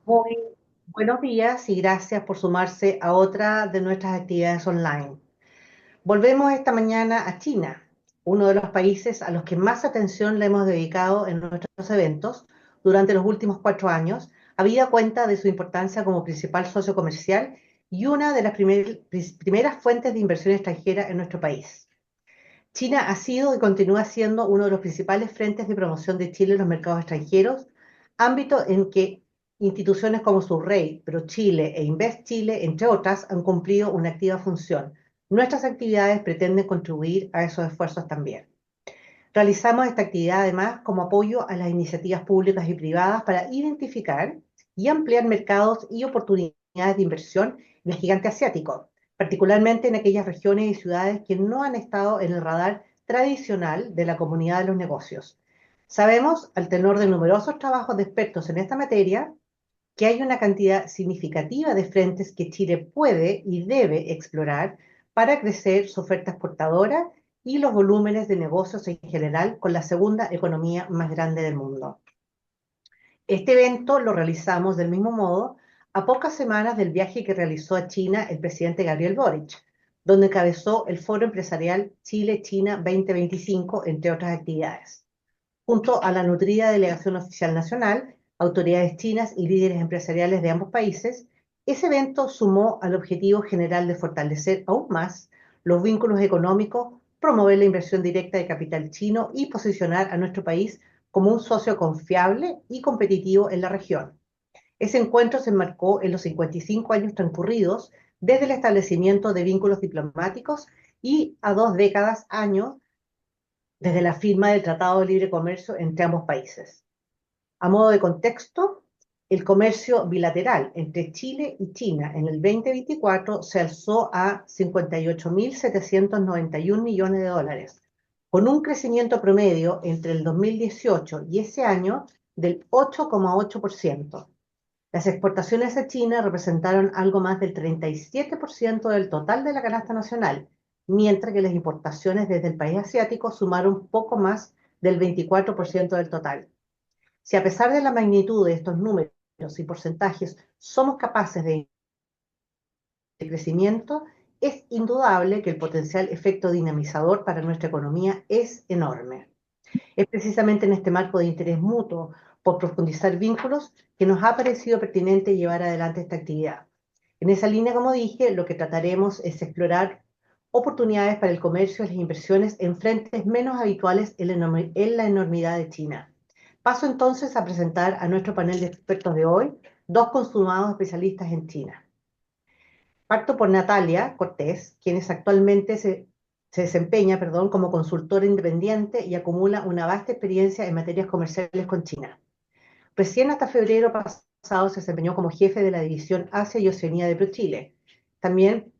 Muy buenos días y gracias por sumarse a otra de nuestras actividades online. Volvemos esta mañana a China, uno de los países a los que más atención le hemos dedicado en nuestros eventos durante los últimos 4 años, habida cuenta de su importancia como principal socio comercial y una de las primeras fuentes de inversión extranjera en nuestro país. China ha sido y continúa siendo uno de los principales frentes de promoción de Chile en los mercados extranjeros, ámbito en que instituciones como Surrey, ProChile e Invest Chile, entre otras, han cumplido una activa función. Nuestras actividades pretenden contribuir a esos esfuerzos también. Realizamos esta actividad además como apoyo a las iniciativas públicas y privadas para identificar y ampliar mercados y oportunidades de inversión en el gigante asiático, particularmente en aquellas regiones y ciudades que no han estado en el radar tradicional de la comunidad de los negocios. Sabemos, al tenor de numerosos trabajos de expertos en esta materia, que hay una cantidad significativa de frentes que Chile puede y debe explorar para crecer su oferta exportadora y los volúmenes de negocios en general con la segunda economía más grande del mundo. Este evento lo realizamos del mismo modo a pocas semanas del viaje que realizó a China el presidente Gabriel Boric, donde encabezó el Foro Empresarial Chile-China 2025, entre otras actividades. Junto a la nutrida delegación oficial nacional, autoridades chinas y líderes empresariales de ambos países, ese evento sumó al objetivo general de fortalecer aún más los vínculos económicos, promover la inversión directa de capital chino y posicionar a nuestro país como un socio confiable y competitivo en la región. Ese encuentro se enmarcó en los 55 años transcurridos desde el establecimiento de vínculos diplomáticos y a 2 décadas años desde la firma del Tratado de Libre Comercio entre ambos países. A modo de contexto, el comercio bilateral entre Chile y China en el 2024 se alzó a 58.791 millones de dólares, con un crecimiento promedio entre el 2018 y ese año del 8,8%. Las exportaciones a China representaron algo más del 37% del total de la canasta nacional, mientras que las importaciones desde el país asiático sumaron poco más del 24% del total. Si a pesar de la magnitud de estos números y porcentajes somos capaces de crecimiento, es indudable que el potencial efecto dinamizador para nuestra economía es enorme. Es precisamente en este marco de interés mutuo por profundizar vínculos que nos ha parecido pertinente llevar adelante esta actividad. En esa línea, como dije, lo que trataremos es explorar oportunidades para el comercio y las inversiones en frentes menos habituales en la enormidad de China. Paso entonces a presentar a nuestro panel de expertos de hoy, dos consumados especialistas en China. Parto por Natalia Cortés, quien actualmente se desempeña, como consultora independiente y acumula una vasta experiencia en materias comerciales con China. Recién hasta febrero pasado se desempeñó como jefe de la división Asia y Oceanía de ProChile. También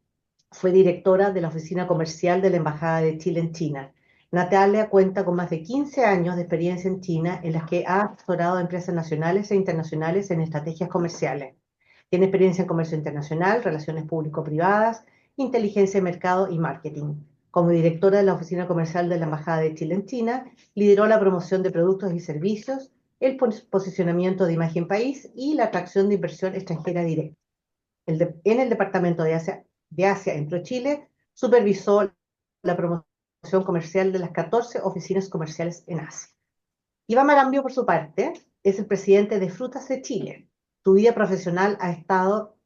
fue directora de la oficina comercial de la Embajada de Chile en China. Natalia cuenta con más de 15 años de experiencia en China en las que ha asesorado a empresas nacionales e internacionales en estrategias comerciales. Tiene experiencia en comercio internacional, relaciones público-privadas, inteligencia de mercado y marketing. Como directora de la Oficina Comercial de la Embajada de Chile en China, lideró la promoción de productos y servicios, el posicionamiento de imagen país y la atracción de inversión extranjera directa. En el Departamento de Asia en ProChile, supervisó la promoción comercial de las 14 oficinas comerciales en Asia. Iván Marambio, por su parte, es el presidente de Frutas de Chile. Su vida profesional ha estado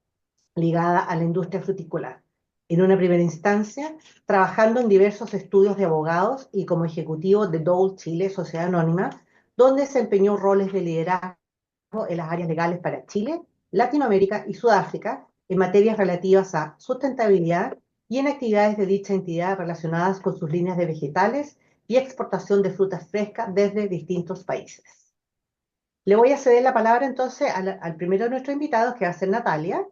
ligada a la industria frutícola. En una primera instancia, trabajando en diversos estudios de abogados y como ejecutivo de Dole Chile, Sociedad Anónima, donde desempeñó roles de liderazgo en las áreas legales para Chile, Latinoamérica y Sudáfrica en materias relativas a sustentabilidad y en actividades de dicha entidad relacionadas con sus líneas de vegetales y exportación de frutas frescas desde distintos países. Le voy a ceder la palabra entonces al primero de nuestros invitados, que va a ser Natalia,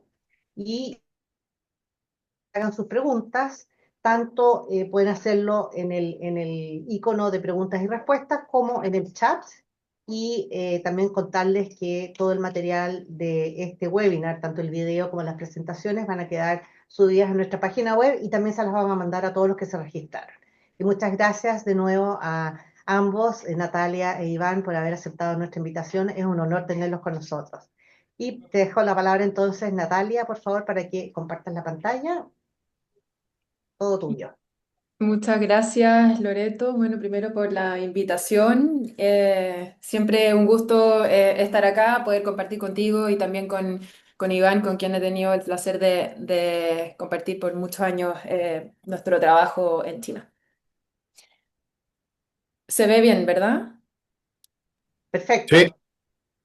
y hagan sus preguntas. Tanto pueden hacerlo en el icono de preguntas y respuestas como en el chat. Y también contarles que todo el material de este webinar, tanto el video como las presentaciones, van a quedar subidas en nuestra página web y también se las vamos a mandar a todos los que se registraron. Y muchas gracias de nuevo a ambos, Natalia e Iván, por haber aceptado nuestra invitación. Es un honor tenerlos con nosotros. Y te dejo la palabra entonces, Natalia, por favor, para que compartas la pantalla. Todo tuyo. Muchas gracias, Loreto. Bueno, primero por la invitación. Siempre un gusto estar acá, poder compartir contigo y también con Iván, con quien he tenido el placer de compartir por muchos años nuestro trabajo en China. Se ve bien, ¿verdad? Sí, Perfecto.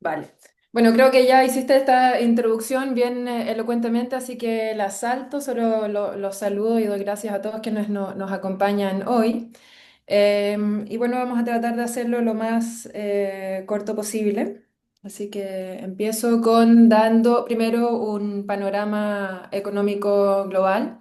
Vale. Bueno, creo que ya hiciste esta introducción bien elocuentemente, así que la salto, solo los saludo y doy gracias a todos quienes nos acompañan hoy. Y bueno, vamos a tratar de hacerlo lo más corto posible. Así que empiezo con dando primero un panorama económico global.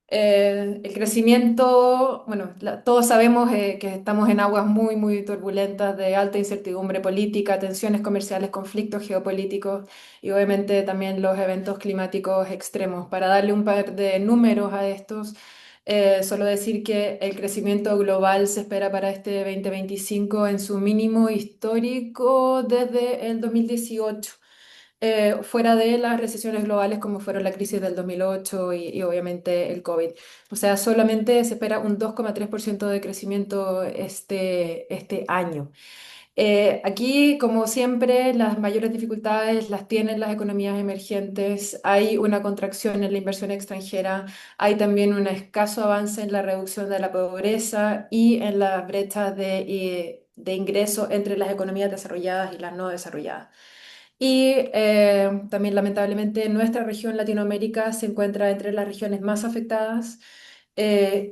El crecimiento, bueno, todos sabemos que estamos en aguas muy, muy turbulentas de alta incertidumbre política, tensiones comerciales, conflictos geopolíticos y obviamente también los eventos climáticos extremos. Para darle un par de números a estos, solo decir que el crecimiento global se espera para este 2025 en su mínimo histórico desde el 2018, fuera de las recesiones globales como fueron la crisis del 2008 y obviamente el COVID. O sea, solamente se espera un 2,3% de crecimiento este año. Aquí, como siempre, las mayores dificultades las tienen las economías emergentes. Hay una contracción en la inversión extranjera, hay también un escaso avance en la reducción de la pobreza y en las brechas de ingreso entre las economías desarrolladas y las no desarrolladas. Y también lamentablemente nuestra región Latinoamérica se encuentra entre las regiones más afectadas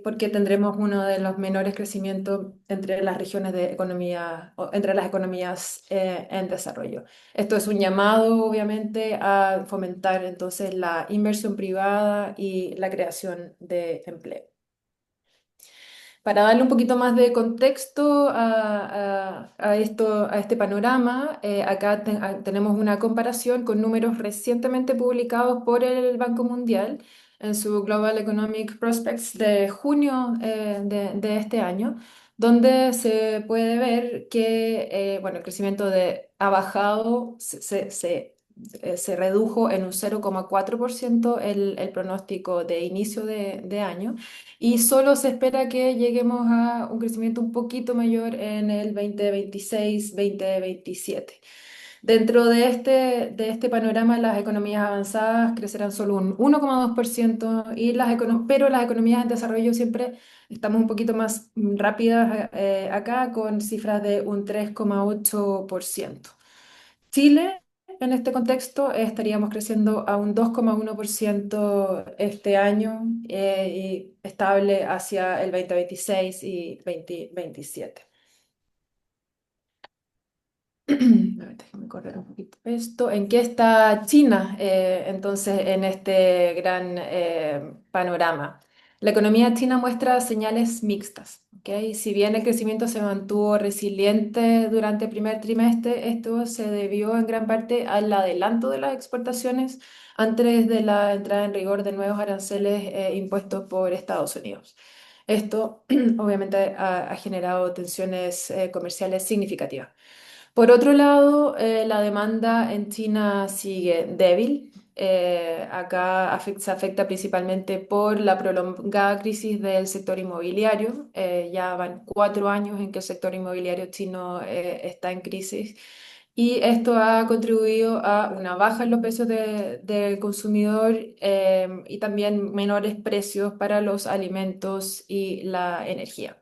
porque tendremos uno de los menores crecimientos entre las regiones de economía, o entre las economías en desarrollo. Esto es un llamado, obviamente, a fomentar entonces la inversión privada y la creación de empleo. Para darle un poquito más de contexto a esto, a este panorama, acá tenemos una comparación con números recientemente publicados por el Banco Mundial en su Global Economic Prospects de junio de este año, donde se puede ver que bueno, el crecimiento ha bajado, se redujo en un 0,4% el pronóstico de inicio de año y solo se espera que lleguemos a un crecimiento un poquito mayor en el 2026-2027. Dentro de este panorama, las economías avanzadas crecerán solo un 1,2% pero las economías en desarrollo siempre estamos un poquito más rápidas acá con cifras de un 3,8%. Chile, en este contexto, estaríamos creciendo a un 2,1% este año y estable hacia el 2026 y 2027. A ver, déjame correr un poquito esto. ¿En qué está China entonces en este gran panorama? La economía china muestra señales mixtas, ¿ok? Si bien el crecimiento se mantuvo resiliente durante el primer trimestre, esto se debió en gran parte al adelanto de las exportaciones antes de la entrada en rigor de nuevos aranceles impuestos por Estados Unidos. Esto obviamente ha generado tensiones comerciales significativas. Por otro lado, la demanda en China sigue débil. Acá se afecta principalmente por la prolongada crisis del sector inmobiliario. Ya van 4 años en que el sector inmobiliario chino está en crisis y esto ha contribuido a una baja en los precios del consumidor y también menores precios para los alimentos y la energía.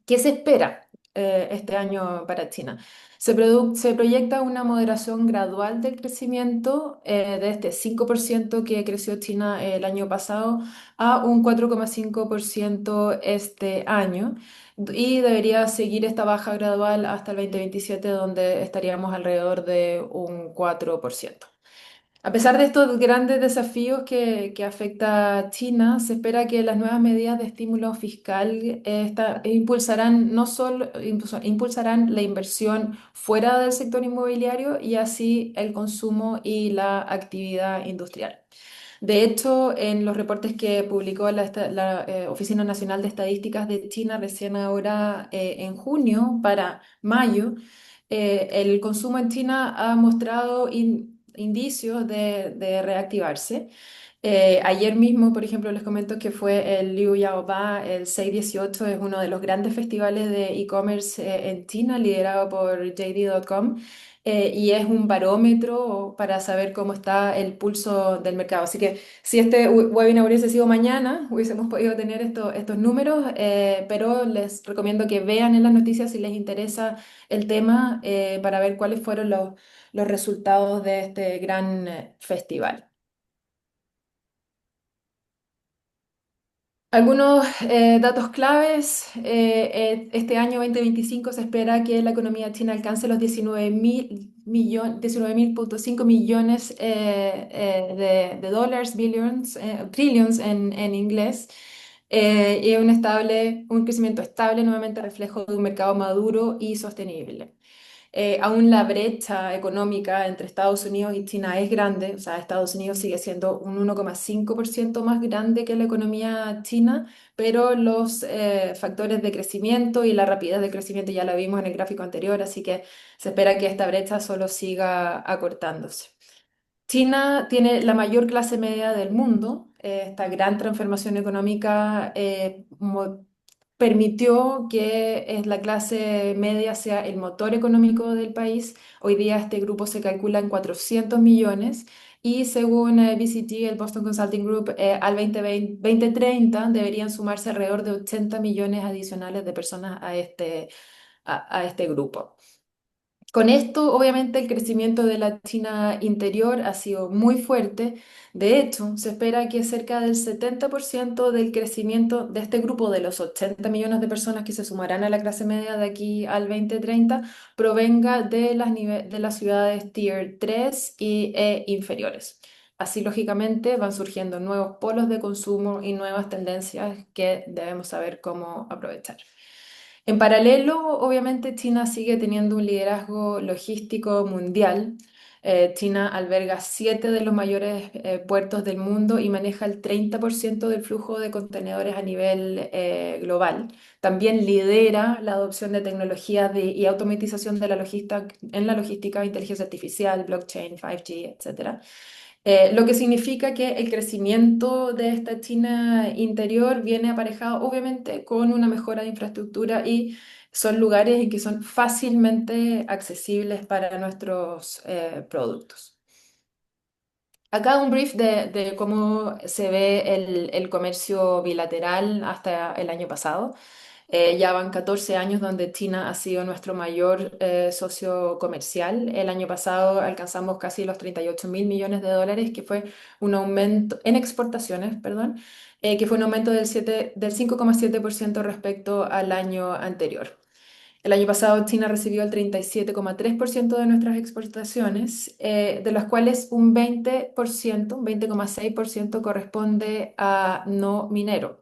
¿Qué se espera este año para China? Se proyecta una moderación gradual del crecimiento de este 5% que creció China el año pasado a un 4,5% este año y debería seguir esta baja gradual hasta el 2027 donde estaríamos alrededor de un 4%. A pesar de estos grandes desafíos que afecta a China, se espera que las nuevas medidas de estímulo fiscal impulsarán no solo impulsarán la inversión fuera del sector inmobiliario y así el consumo y la actividad industrial. De hecho, en los reportes que publicó la Oficina Nacional de Estadísticas de China recién ahora en junio para mayo, el consumo en China ha mostrado indicios de reactivarse. Ayer mismo, por ejemplo, les comento que fue el Liu Yaoba, el 618, es uno de los grandes festivales de e-commerce en China, liderado por JD.com, y es un barómetro para saber cómo está el pulso del mercado. Así que si este webinar hubiese sido mañana, hubiésemos podido tener estos números, pero les recomiendo que vean en las noticias si les interesa el tema, para ver cuáles fueron los resultados de este gran festival. Algunos datos claves. Este año 2025 se espera que la economía china alcance los 19.5 millones de dólares, billions, trillions en inglés, y un crecimiento estable, nuevamente reflejo de un mercado maduro y sostenible. Aún la brecha económica entre Estados Unidos y China es grande, o sea, Estados Unidos sigue siendo un 1,5% más grande que la economía china, pero los factores de crecimiento y la rapidez de crecimiento ya la vimos en el gráfico anterior, así que se espera que esta brecha solo siga acortándose. China tiene la mayor clase media del mundo. Esta gran transformación económica permitió que la clase media sea el motor económico del país. Hoy día este grupo se calcula en 400 millones y según BCG, el Boston Consulting Group, al 2030 deberían sumarse alrededor de 80 millones adicionales de personas a este grupo. Con esto, obviamente, el crecimiento de la China interior ha sido muy fuerte. De hecho, se espera que cerca del 70% del crecimiento de este grupo de los 80 millones de personas que se sumarán a la clase media de aquí al 2030 provenga de las ciudades Tier 3 e inferiores. Así, lógicamente, van surgiendo nuevos polos de consumo y nuevas tendencias que debemos saber cómo aprovechar. En paralelo, obviamente, China sigue teniendo un liderazgo logístico mundial. China alberga 7 de los mayores puertos del mundo y maneja el 30% del flujo de contenedores a nivel global. También lidera la adopción de tecnologías y automatización de la logística, en la logística, inteligencia artificial, blockchain, 5G, etcétera. Lo que significa que el crecimiento de esta China interior viene aparejado obviamente con una mejora de infraestructura y son lugares en que son fácilmente accesibles para nuestros productos. Acá un brief de cómo se ve el comercio bilateral hasta el año pasado. Ya van 14 años donde China ha sido nuestro mayor socio comercial. El año pasado alcanzamos casi los 38.000 millones de dólares, que fue un aumento en exportaciones, perdón, que fue un aumento del 5,7% respecto al año anterior. El año pasado China recibió el 37,3% de nuestras exportaciones, de las cuales un 20%, un 20,6% corresponde a no minero.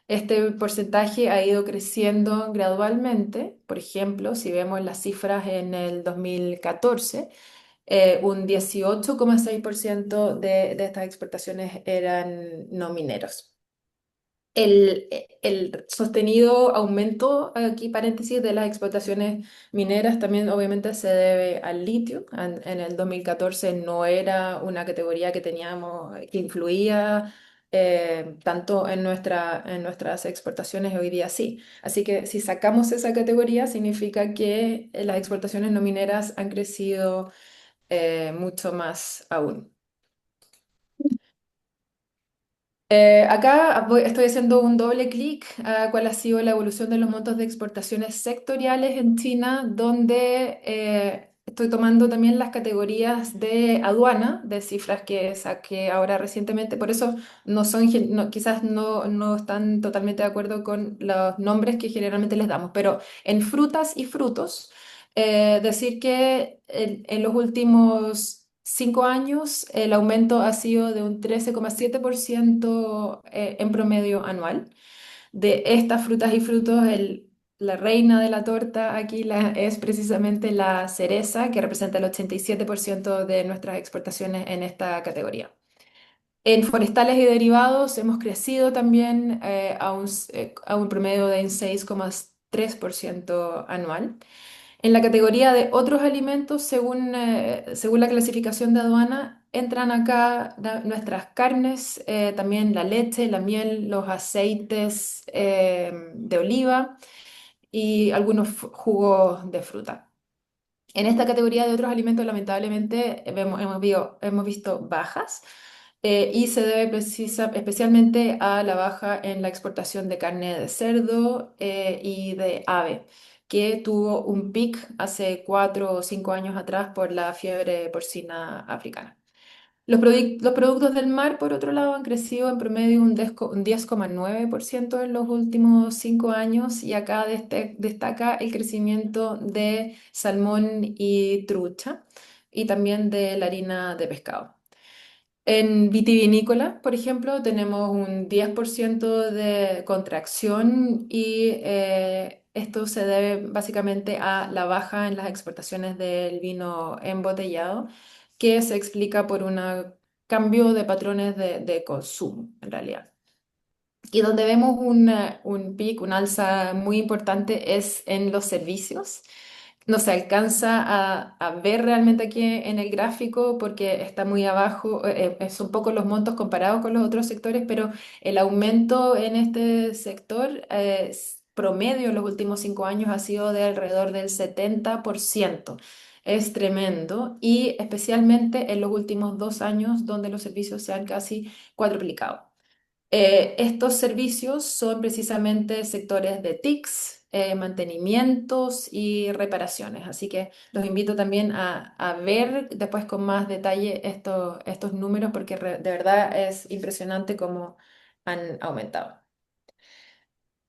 Este porcentaje ha ido creciendo gradualmente. Por ejemplo, si vemos las cifras en el 2014, un 18,6% de estas exportaciones eran no mineros. El sostenido aumento, aquí paréntesis, de las explotaciones mineras también obviamente se debe al litio. En el 2014 no era una categoría que teníamos, que influía tanto en nuestras exportaciones, hoy día sí. Así que si sacamos esa categoría, significa que las exportaciones no mineras han crecido mucho más aún. Acá estoy haciendo un doble clic a cuál ha sido la evolución de los montos de exportaciones sectoriales en China, donde estoy tomando también las categorías de aduana, de cifras que saqué ahora recientemente. Por eso quizás no están totalmente de acuerdo con los nombres que generalmente les damos, pero en frutas y frutos, decir que en los últimos 5 años, el aumento ha sido de un 13,7% en promedio anual. De estas frutas y frutos, la reina de la torta aquí es precisamente la cereza, que representa el 87% de nuestras exportaciones en esta categoría. En forestales y derivados hemos crecido también a un promedio de un 6,3% anual. En la categoría de otros alimentos, según la clasificación de aduana, entran acá nuestras carnes, también la leche, la miel, los aceites de oliva y algunos jugos de fruta. En esta categoría de otros alimentos, lamentablemente, hemos visto bajas y se debe especialmente a la baja en la exportación de carne de cerdo y de ave, que tuvo un pic hace 4 o 5 años atrás por la fiebre porcina africana. Los productos del mar, por otro lado, han crecido en promedio un 10,9% en los últimos 5 años y acá destaca el crecimiento de salmón y trucha y también de la harina de pescado. En vitivinícola, por ejemplo, tenemos un 10% de contracción y esto se debe básicamente a la baja en las exportaciones del vino embotellado, que se explica por un cambio de patrones de consumo, en realidad. Y donde vemos un pic, un alza muy importante es en los servicios. No se alcanza a ver realmente aquí en el gráfico porque está muy abajo, son pocos los montos comparados con los otros sectores, pero el aumento en este sector promedio en los últimos 5 años ha sido de alrededor del 70%. Es tremendo y especialmente en los últimos 2 años donde los servicios se han casi cuadruplicado. Estos servicios son precisamente sectores de TICs, mantenimientos y reparaciones. Así que los invito también a ver después con más detalle estos números porque de verdad es impresionante cómo han aumentado.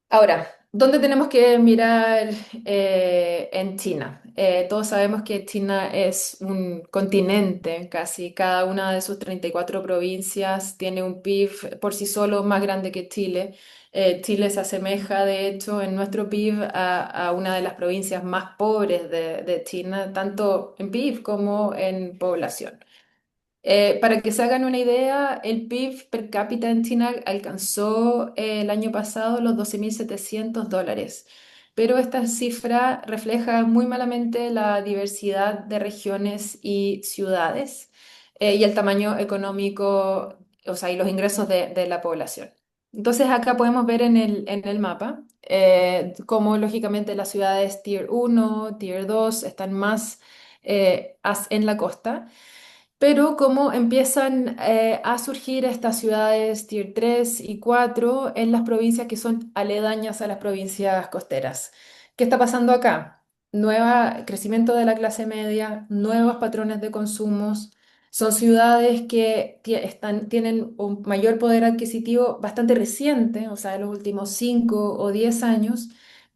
Ahora, ¿dónde tenemos que mirar en China? Todos sabemos que China es un continente, casi cada una de sus 34 provincias tiene un PIB por sí solo más grande que Chile. Chile se asemeja, de hecho, en nuestro PIB a una de las provincias más pobres de China, tanto en PIB como en población. Para que se hagan una idea, el PIB per cápita en China alcanzó el año pasado los 12.700 dólares, pero esta cifra refleja muy malamente la diversidad de regiones y ciudades y el tamaño económico, o sea, y los ingresos de la población. Entonces acá podemos ver en el mapa cómo lógicamente las ciudades Tier 1, Tier 2 están más en la costa, pero cómo empiezan a surgir estas ciudades Tier 3 y 4 en las provincias que son aledañas a las provincias costeras. ¿Qué está pasando acá? Crecimiento de la clase media, nuevos patrones de consumos. Son ciudades que tienen un mayor poder adquisitivo bastante reciente, o sea, en los últimos 5 o 10 años.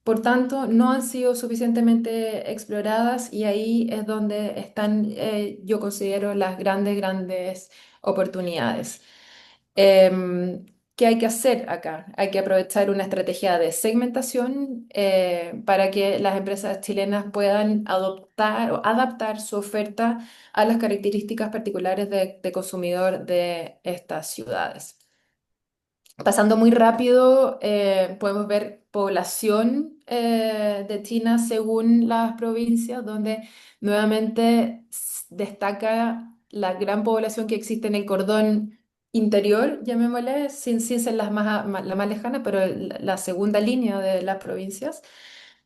Por tanto, no han sido suficientemente exploradas y ahí es donde están, yo considero, las grandes oportunidades. ¿Qué hay que hacer acá? Hay que aprovechar una estrategia de segmentación para que las empresas chilenas puedan adoptar o adaptar su oferta a las características particulares de consumidor de estas ciudades. Pasando muy rápido, podemos ver población de China según las provincias, donde nuevamente destaca la gran población que existe en el cordón interior, llamémosle, sin ser la más lejana, pero la segunda línea de las provincias.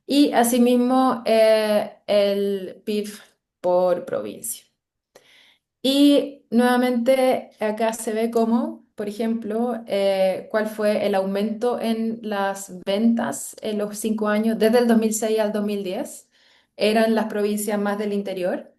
Y asimismo el PIB por provincia. Y nuevamente acá se ve cómo, por ejemplo, cuál fue el aumento en las ventas en los 5 años, desde el 2006 al 2010. Eran las provincias más del interior.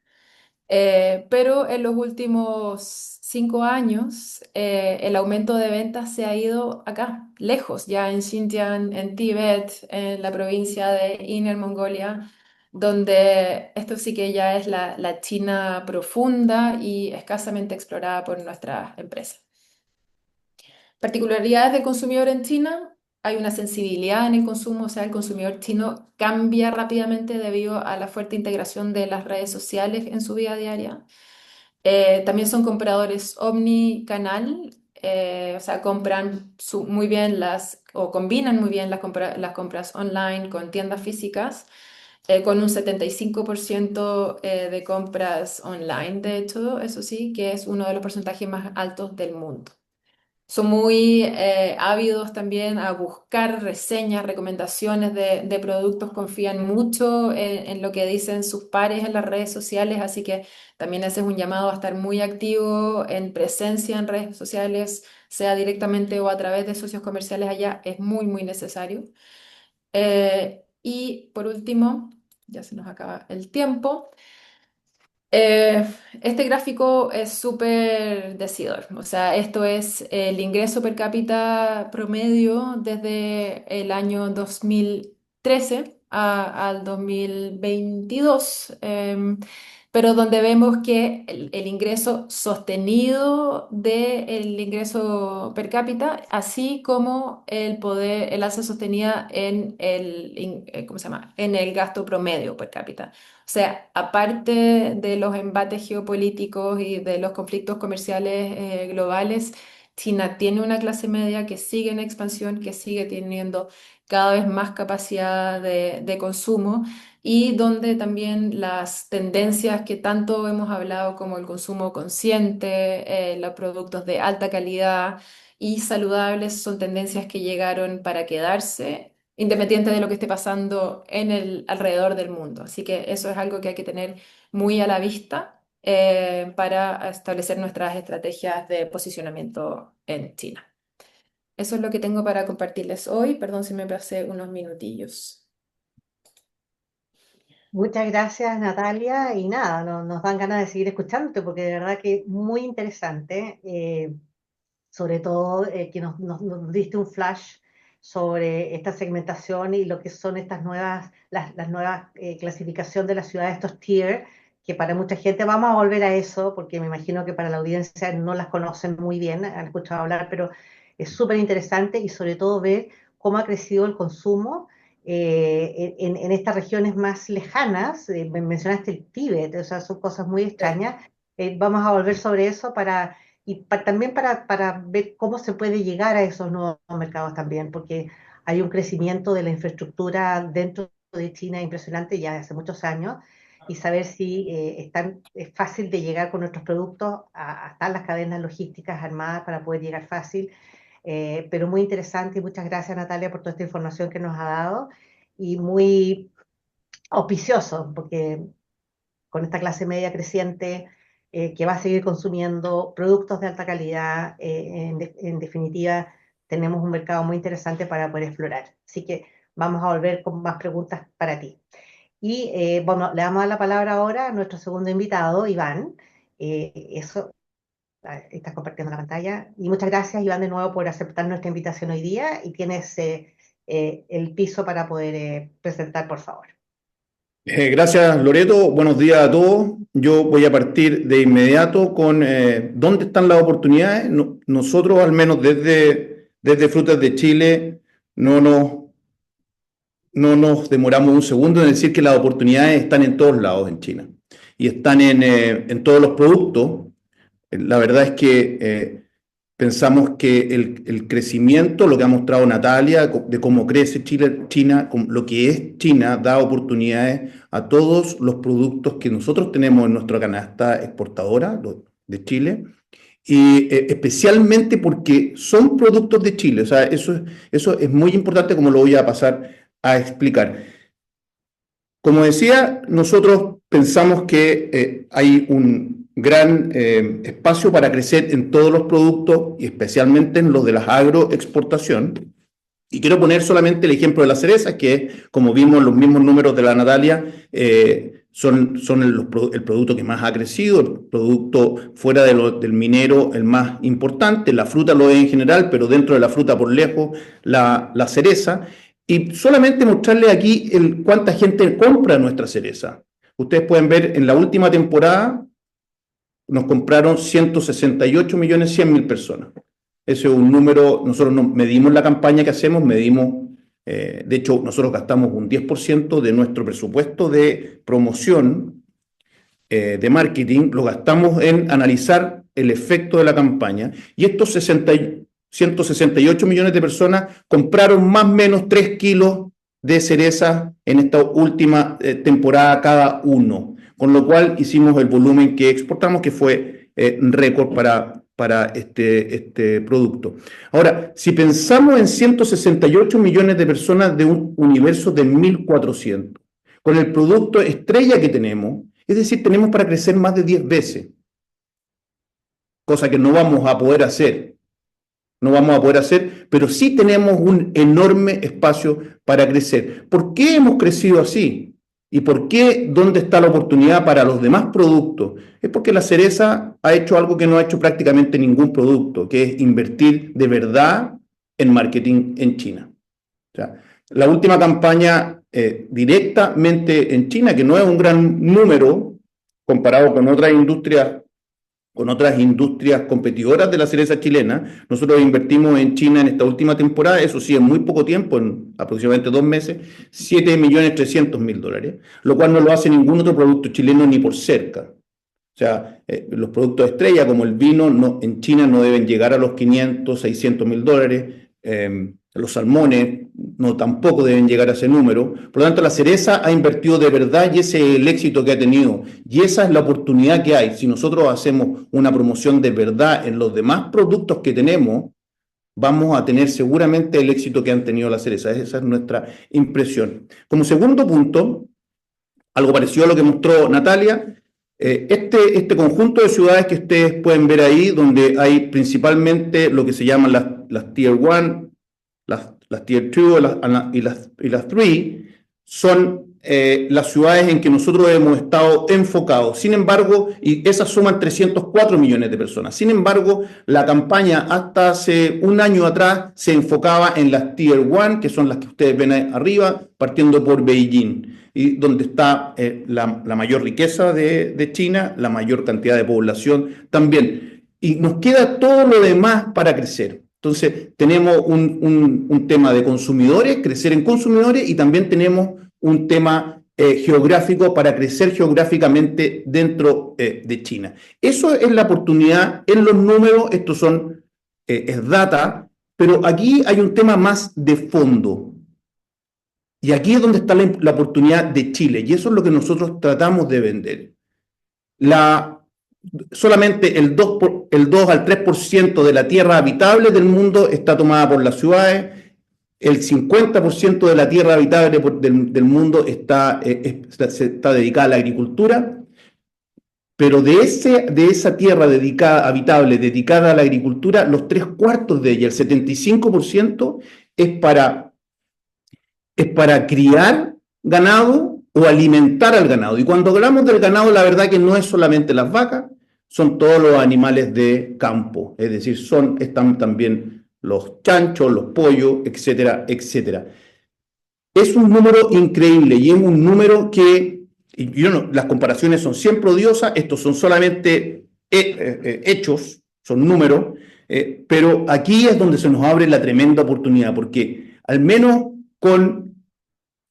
Pero en los últimos 5 años, el aumento de ventas se ha ido acá, lejos, ya en Xinjiang, en Tíbet, en la provincia de Inner Mongolia, donde esto sí que ya es la China profunda y escasamente explorada por nuestras empresas. Particularidades del consumidor en China. Hay una sensibilidad en el consumo, o sea, el consumidor chino cambia rápidamente debido a la fuerte integración de las redes sociales en su vida diaria. También son compradores omnicanal, o sea, compran muy bien o combinan muy bien las compras online con tiendas físicas. con un 75% de compras online, de hecho, eso sí, que es uno de los porcentajes más altos del mundo. Son muy ávidos también a buscar reseñas, recomendaciones de productos, confían mucho en lo que dicen sus pares en las redes sociales, así que también ese es un llamado a estar muy activo en presencia en redes sociales, sea directamente o a través de socios comerciales allá, es muy, muy necesario. Y por último, ya se nos acaba el tiempo. Eh, este gráfico es súper decidor, o sea, esto es el ingreso per cápita promedio desde el año 2013 al 2022, pero donde vemos que el ingreso sostenido del ingreso per cápita, así como el poder, el alza sostenida en ¿cómo se llama? En el gasto promedio per cápita. O sea, aparte de los embates geopolíticos y de los conflictos comerciales globales, China tiene una clase media que sigue en expansión, que sigue teniendo cada vez más capacidad de consumo y donde también las tendencias que tanto hemos hablado como el consumo consciente, los productos de alta calidad y saludables son tendencias que llegaron para quedarse independiente de lo que esté pasando en el alrededor del mundo. Así que eso es algo que hay que tener muy a la vista para establecer nuestras estrategias de posicionamiento en China. Eso es lo que tengo para compartirles hoy. Perdón si me pasé unos minutillos. Muchas gracias, Natalia. Y nada, nos dan ganas de seguir escuchándote porque de verdad que muy interesante. Sobre todo que nos diste un flash sobre esta segmentación y lo que son estas las nuevas clasificación de la ciudad, estos tier, que para mucha gente vamos a volver a eso, porque me imagino que para la audiencia no las conocen muy bien, han escuchado hablar, pero es súper interesante y sobre todo ver cómo ha crecido el consumo en estas regiones más lejanas. Mencionaste el Tíbet, o sea, son cosas muy extrañas. Vamos a volver sobre eso también para ver cómo se puede llegar a esos nuevos mercados también, porque hay un crecimiento de la infraestructura dentro de China impresionante ya de hace muchos años, y saber si es fácil de llegar con nuestros productos hasta las cadenas logísticas armadas para poder llegar fácil. Pero muy interesante y muchas gracias, Natalia, por toda esta información que nos ha dado y muy auspicioso, porque con esta clase media creciente que va a seguir consumiendo productos de alta calidad. En definitiva, tenemos un mercado muy interesante para poder explorar. Así que vamos a volver con más preguntas para ti. Y bueno, le vamos a dar la palabra ahora a nuestro segundo invitado, Iván. Eso, estás compartiendo la pantalla. Y muchas gracias, Iván, de nuevo por aceptar nuestra invitación hoy día. Y tienes el piso para poder presentar, por favor. Gracias, Loreto. Buenos días a todos. Yo voy a partir de inmediato con dónde están las oportunidades. Nosotros, al menos desde Frutas de Chile, no nos demoramos un segundo en decir que las oportunidades están en todos lados en China y están en todos los productos. La verdad es que pensamos que el crecimiento, lo que ha mostrado Natalia, de cómo crece China, lo que es China, da oportunidades a todos los productos que nosotros tenemos en nuestra canasta exportadora de Chile, y especialmente porque son productos de Chile. O sea, eso es muy importante, como lo voy a pasar a explicar. Como decía, nosotros pensamos que hay un gran espacio para crecer en todos los productos y especialmente en los de las agroexportación. Y quiero poner solamente el ejemplo de las cerezas, que como vimos los mismos números de la Natalia, son el producto que más ha crecido, el producto fuera del minero el más importante. La fruta lo es en general, pero dentro de la fruta por lejos la cereza. Y solamente mostrarles aquí cuánta gente compra nuestra cereza. Ustedes pueden ver en la última temporada nos compraron 168.100.000 personas. Ese es un número. Nosotros medimos la campaña que hacemos, de hecho nosotros gastamos un 10% de nuestro presupuesto de promoción, de marketing, lo gastamos en analizar el efecto de la campaña, y estos 168 millones de personas compraron más o menos 3 kilos de cereza en esta última temporada cada uno, con lo cual hicimos el volumen que exportamos, que fue récord para este producto. Ahora, si pensamos en 168 millones de personas de un universo de 1.400, con el producto estrella que tenemos, es decir, tenemos para crecer más de 10 veces, cosa que no vamos a poder hacer. No vamos a poder hacer, pero sí tenemos un enorme espacio para crecer. ¿Por qué hemos crecido así? ¿Y por qué? ¿Dónde está la oportunidad para los demás productos? Es porque la cereza ha hecho algo que no ha hecho prácticamente ningún producto, que es invertir de verdad en marketing en China. O sea, la última campaña directamente en China, que no es un gran número comparado con otras industrias competidoras de la cereza chilena. Nosotros invertimos en China en esta última temporada, eso sí, en muy poco tiempo, en aproximadamente 2 meses, $7.300.000, lo cual no lo hace ningún otro producto chileno ni por cerca. O sea, los productos estrella como el vino en China no deben llegar a los $500.000, $600.000. Los salmones tampoco deben llegar a ese número. Por lo tanto, la cereza ha invertido de verdad y ese es el éxito que ha tenido. Y esa es la oportunidad que hay. Si nosotros hacemos una promoción de verdad en los demás productos que tenemos, vamos a tener seguramente el éxito que han tenido la cereza. Esa es nuestra impresión. Como segundo punto, algo parecido a lo que mostró Natalia, este conjunto de ciudades que ustedes pueden ver ahí, donde hay principalmente lo que se llaman las Tier 1, las Tier 2 y las 3, son las ciudades en que nosotros hemos estado enfocados. Sin embargo, y esas suman 304 millones de personas. Sin embargo, la campaña hasta hace un año atrás se enfocaba en las Tier 1, que son las que ustedes ven ahí arriba, partiendo por Beijing, y donde está la mayor riqueza de China, la mayor cantidad de población también. Y nos queda todo lo demás para crecer. Entonces, tenemos un tema de consumidores, crecer en consumidores, y también tenemos un tema geográfico para crecer geográficamente dentro de China. Eso es la oportunidad en los números, estos son, es data, pero aquí hay un tema más de fondo. Y aquí es donde está la oportunidad de Chile, y eso es lo que nosotros tratamos de vender. Solamente el 2 al 3% de la tierra habitable del mundo está tomada por las ciudades. El 50% de la tierra habitable del mundo está dedicada a la agricultura, pero de esa tierra habitable dedicada a la agricultura, los 3/4 de ella, el 75%, es para criar ganado o alimentar al ganado. Y cuando hablamos del ganado, la verdad que no es solamente las vacas, son todos los animales de campo, es decir, están también los chanchos, los pollos, etcétera, etcétera. Es un número increíble y es un número que, las comparaciones son siempre odiosas, estos son solamente hechos, son números, pero aquí es donde se nos abre la tremenda oportunidad, porque al menos con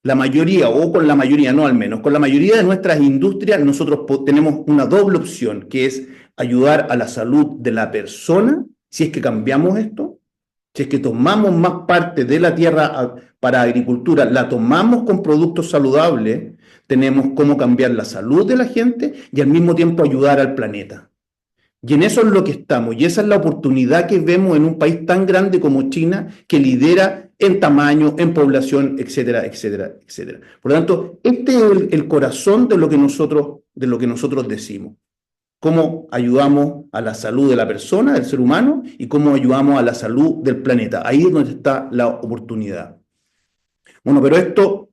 la mayoría, o con la mayoría, no al menos, con la mayoría de nuestras industrias, nosotros tenemos una doble opción, que es ayudar a la salud de la persona, si es que cambiamos esto, si es que tomamos más parte de la tierra para agricultura, la tomamos con productos saludables, tenemos cómo cambiar la salud de la gente y al mismo tiempo ayudar al planeta. Y en eso es lo que estamos, y esa es la oportunidad que vemos en un país tan grande como China, que lidera en tamaño, en población, etcétera, etcétera, etcétera. Por lo tanto, este es el corazón de lo que nosotros decimos. Cómo ayudamos a la salud de la persona, del ser humano, y cómo ayudamos a la salud del planeta. Ahí es donde está la oportunidad. Bueno, pero esto,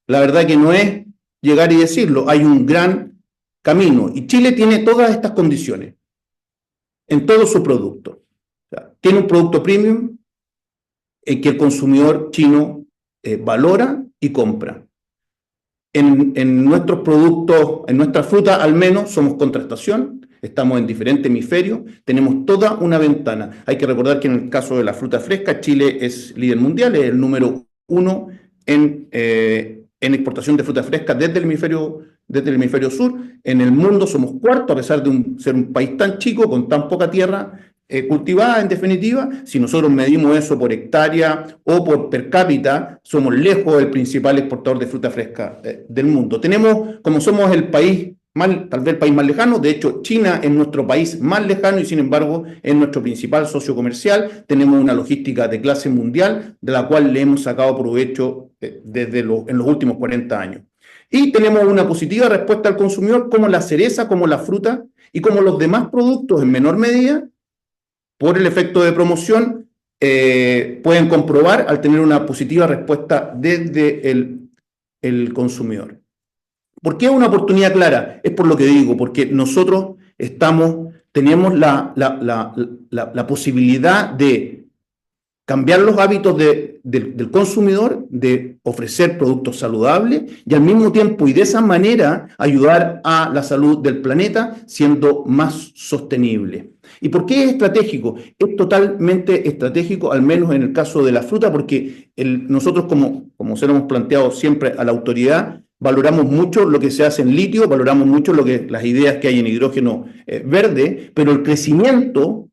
la verdad que no es llegar y decirlo, hay un gran camino, y Chile tiene todas estas condiciones en todo su producto. O sea, tiene un producto premium que el consumidor chino valora y compra. En nuestros productos, en nuestra fruta al menos, somos contrastación, estamos en diferentes hemisferios, tenemos toda una ventana. Hay que recordar que en el caso de la fruta fresca, Chile es líder mundial, es el número 1 en exportación de fruta fresca desde el hemisferio sur. En el mundo somos cuarto, a pesar de ser un país tan chico, con tan poca tierra, cultivada, en definitiva. Si nosotros medimos eso por hectárea o por per cápita, somos lejos el principal exportador de fruta fresca del mundo. Como somos el país tal vez el país más lejano, de hecho China es nuestro país más lejano y sin embargo es nuestro principal socio comercial, tenemos una logística de clase mundial de la cual le hemos sacado provecho en los últimos 40 años. Y tenemos una positiva respuesta al consumidor como la cereza, como la fruta y como los demás productos en menor medida, por el efecto de promoción, pueden comprobar al tener una positiva respuesta desde el consumidor. ¿Por qué es una oportunidad clara? Es por lo que digo, porque nosotros tenemos la posibilidad de cambiar los hábitos del consumidor, de ofrecer productos saludables y al mismo tiempo y de esa manera ayudar a la salud del planeta siendo más sostenible. ¿Y por qué es estratégico? Es totalmente estratégico, al menos en el caso de la fruta, porque nosotros como se lo hemos planteado siempre a la autoridad, valoramos mucho lo que se hace en litio, valoramos mucho las ideas que hay en hidrógeno verde, pero el crecimiento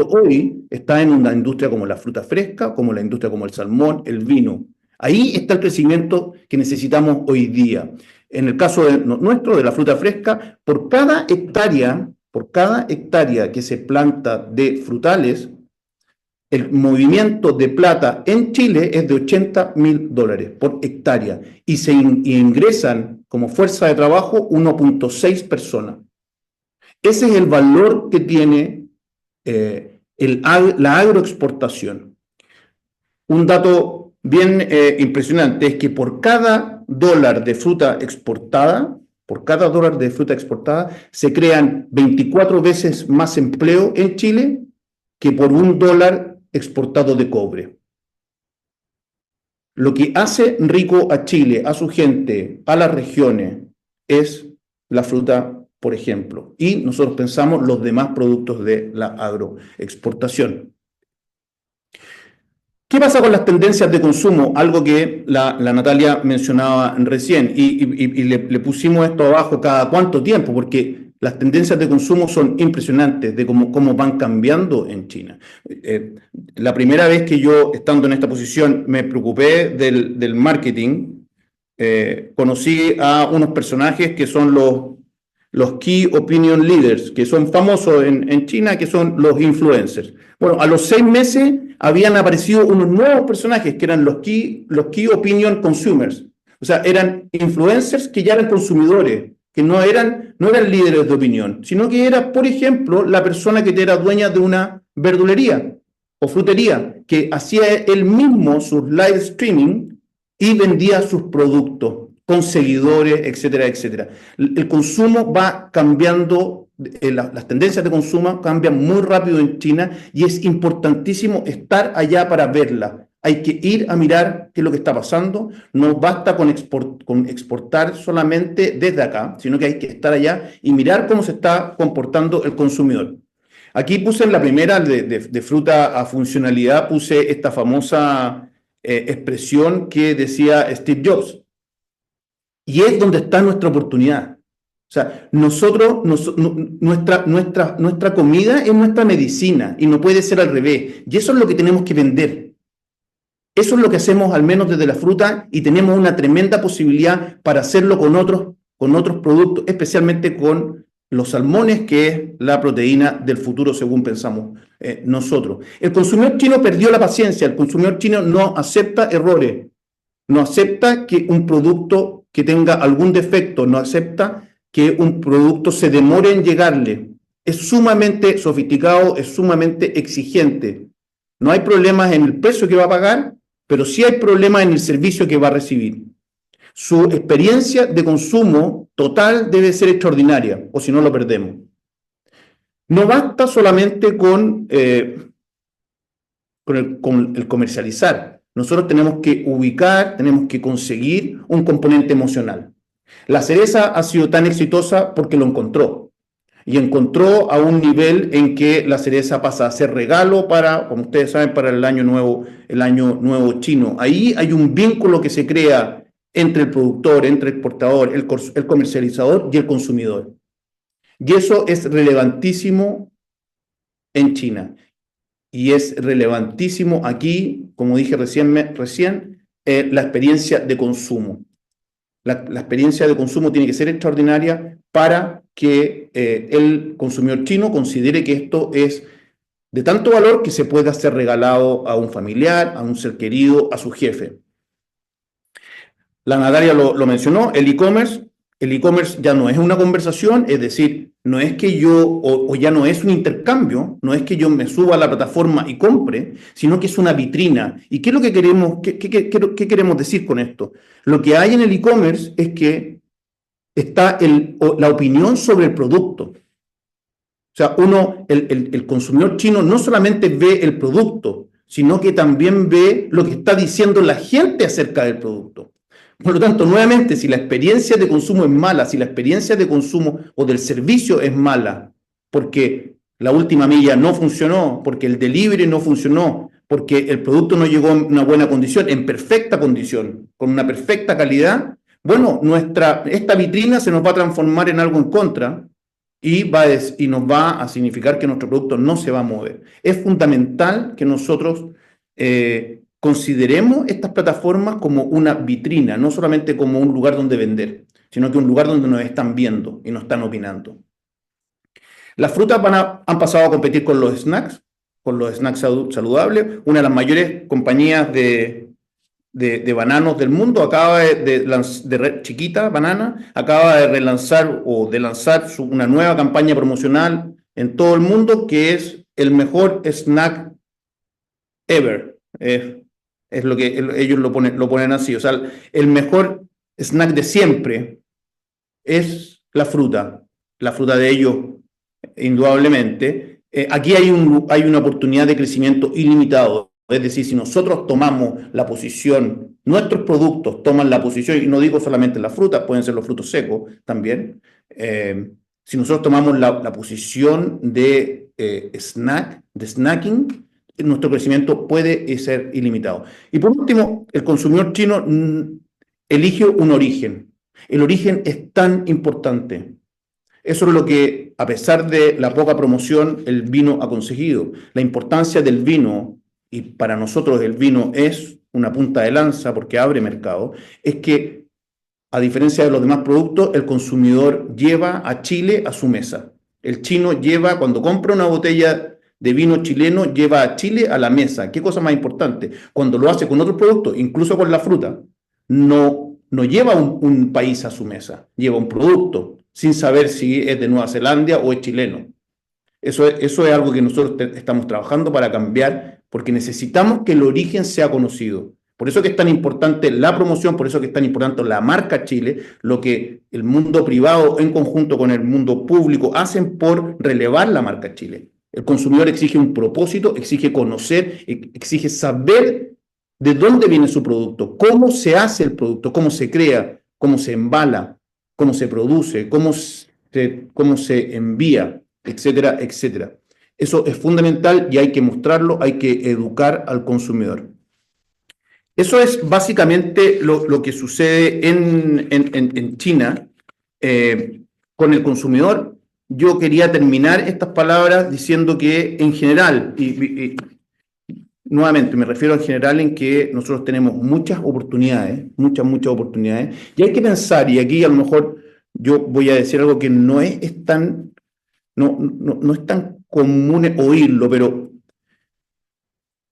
hoy está en una industria como la fruta fresca, como la industria como el salmón, el vino. Ahí está el crecimiento que necesitamos hoy día. En el caso nuestro, de la fruta fresca, por cada hectárea que se planta de frutales, el movimiento de plata en Chile es de $80.000 por hectárea y ingresan como fuerza de trabajo 1.6 personas. Ese es el valor que tiene la agroexportación. Un dato bien impresionante es que por cada dólar de fruta exportada, se crean 24 veces más empleo en Chile que por $1 exportado de cobre. Lo que hace rico a Chile, a su gente, a las regiones, es la fruta, por ejemplo. Y nosotros pensamos los demás productos de la agroexportación. ¿Qué pasa con las tendencias de consumo? Algo que la Natalia mencionaba recién y le pusimos esto abajo cada cuánto tiempo, porque las tendencias de consumo son impresionantes de cómo van cambiando en China. La primera vez que yo, estando en esta posición, me preocupé del marketing, conocí a unos personajes que son los Key Opinion Leaders, que son famosos en China, que son los influencers. Bueno, a los 6 meses habían aparecido unos nuevos personajes que eran los Key Opinion Consumers. O sea, eran influencers que ya eran consumidores, que no eran líderes de opinión, sino que era, por ejemplo, la persona que era dueña de una verdulería o frutería, que hacía él mismo sus live streaming y vendía sus productos con seguidores, etcétera, etcétera. El consumo va cambiando, las tendencias de consumo cambian muy rápido en China y es importantísimo estar allá para verla. Hay que ir a mirar qué es lo que está pasando. No basta con exportar solamente desde acá, sino que hay que estar allá y mirar cómo se está comportando el consumidor. Aquí puse en la primera de fruta a funcionalidad, puse esta famosa expresión que decía Steve Jobs. Y es donde está nuestra oportunidad. O sea, nuestra comida es nuestra medicina y no puede ser al revés. Y eso es lo que tenemos que vender. Eso es lo que hacemos al menos desde la fruta y tenemos una tremenda posibilidad para hacerlo con otros productos, especialmente con los salmones, que es la proteína del futuro según pensamos nosotros. El consumidor chino perdió la paciencia, el consumidor chino no acepta errores, no acepta que un producto que tenga algún defecto, no acepta que un producto se demore en llegarle. Es sumamente sofisticado, es sumamente exigente. No hay problemas en el precio que va a pagar, pero sí hay problemas en el servicio que va a recibir. Su experiencia de consumo total debe ser extraordinaria, o si no lo perdemos. No basta solamente con el comercializar. Nosotros tenemos que ubicar, tenemos que conseguir un componente emocional. La cereza ha sido tan exitosa porque lo encontró. Y encontró a un nivel en que la cereza pasa a ser regalo para, como ustedes saben, para el año nuevo chino. Ahí hay un vínculo que se crea entre el productor, entre el exportador, el comercializador y el consumidor. Y eso es relevantísimo en China. Y es relevantísimo aquí, como dije recién, la experiencia de consumo. La experiencia de consumo tiene que ser extraordinaria para que el consumidor chino considere que esto es de tanto valor que se pueda ser regalado a un familiar, a un ser querido, a su jefe. La Natalia lo mencionó, el e-commerce ya no es una conversación, es decir, no es que o ya no es un intercambio, no es que yo me suba a la plataforma y compre, sino que es una vitrina. ¿Y qué es lo que queremos, qué queremos decir con esto? Lo que hay en el e-commerce es que está la opinión sobre el producto. O sea, el consumidor chino no solamente ve el producto, sino que también ve lo que está diciendo la gente acerca del producto. Por lo tanto, nuevamente, si la experiencia de consumo es mala, si la experiencia de consumo o del servicio es mala, porque la última milla no funcionó, porque el delivery no funcionó, porque el producto no llegó en una buena condición, en perfecta condición, con una perfecta calidad, bueno, esta vitrina se nos va a transformar en algo en contra y nos va a significar que nuestro producto no se va a mover. Es fundamental que nosotros consideremos estas plataformas como una vitrina, no solamente como un lugar donde vender, sino que un lugar donde nos están viendo y nos están opinando. Las frutas han pasado a competir con los snacks saludables. Una de las mayores compañías de bananos del mundo Chiquita Banana, acaba de relanzar o de lanzar una nueva campaña promocional en todo el mundo que es el mejor snack ever. Es lo que ellos lo ponen así. O sea, el mejor snack de siempre es la fruta de ellos, indudablemente. Aquí hay una oportunidad de crecimiento ilimitado. Es decir, si nosotros tomamos la posición, nuestros productos toman la posición, y no digo solamente las frutas, pueden ser los frutos secos también. Si nosotros tomamos la posición de snacking, nuestro crecimiento puede ser ilimitado. Y por último, el consumidor chino elige un origen. El origen es tan importante. Eso es lo que, a pesar de la poca promoción, el vino ha conseguido. La importancia del vino, y para nosotros el vino es una punta de lanza porque abre mercado, es que, a diferencia de los demás productos, el consumidor lleva a Chile a su mesa. El chino cuando compra una botella de vino chileno, lleva a Chile a la mesa. ¿Qué cosa más importante? Cuando lo hace con otros productos, incluso con la fruta, no lleva un país a su mesa, lleva un producto, sin saber si es de Nueva Zelanda o es chileno. Eso es algo que nosotros estamos trabajando para cambiar, porque necesitamos que el origen sea conocido. Por eso que es tan importante la promoción, por eso que es tan importante la marca Chile, lo que el mundo privado en conjunto con el mundo público hacen por relevar la marca Chile. El consumidor exige un propósito, exige conocer, exige saber de dónde viene su producto, cómo se hace el producto, cómo se crea, cómo se embala, cómo se produce, cómo se envía, etcétera, etcétera. Eso es fundamental y hay que mostrarlo, hay que educar al consumidor. Eso es básicamente lo que sucede en China con el consumidor. Yo quería terminar estas palabras diciendo que en general, y nuevamente me refiero en general en que nosotros tenemos muchas oportunidades, muchas oportunidades, y hay que pensar, y aquí a lo mejor yo voy a decir algo que no es tan común oírlo, pero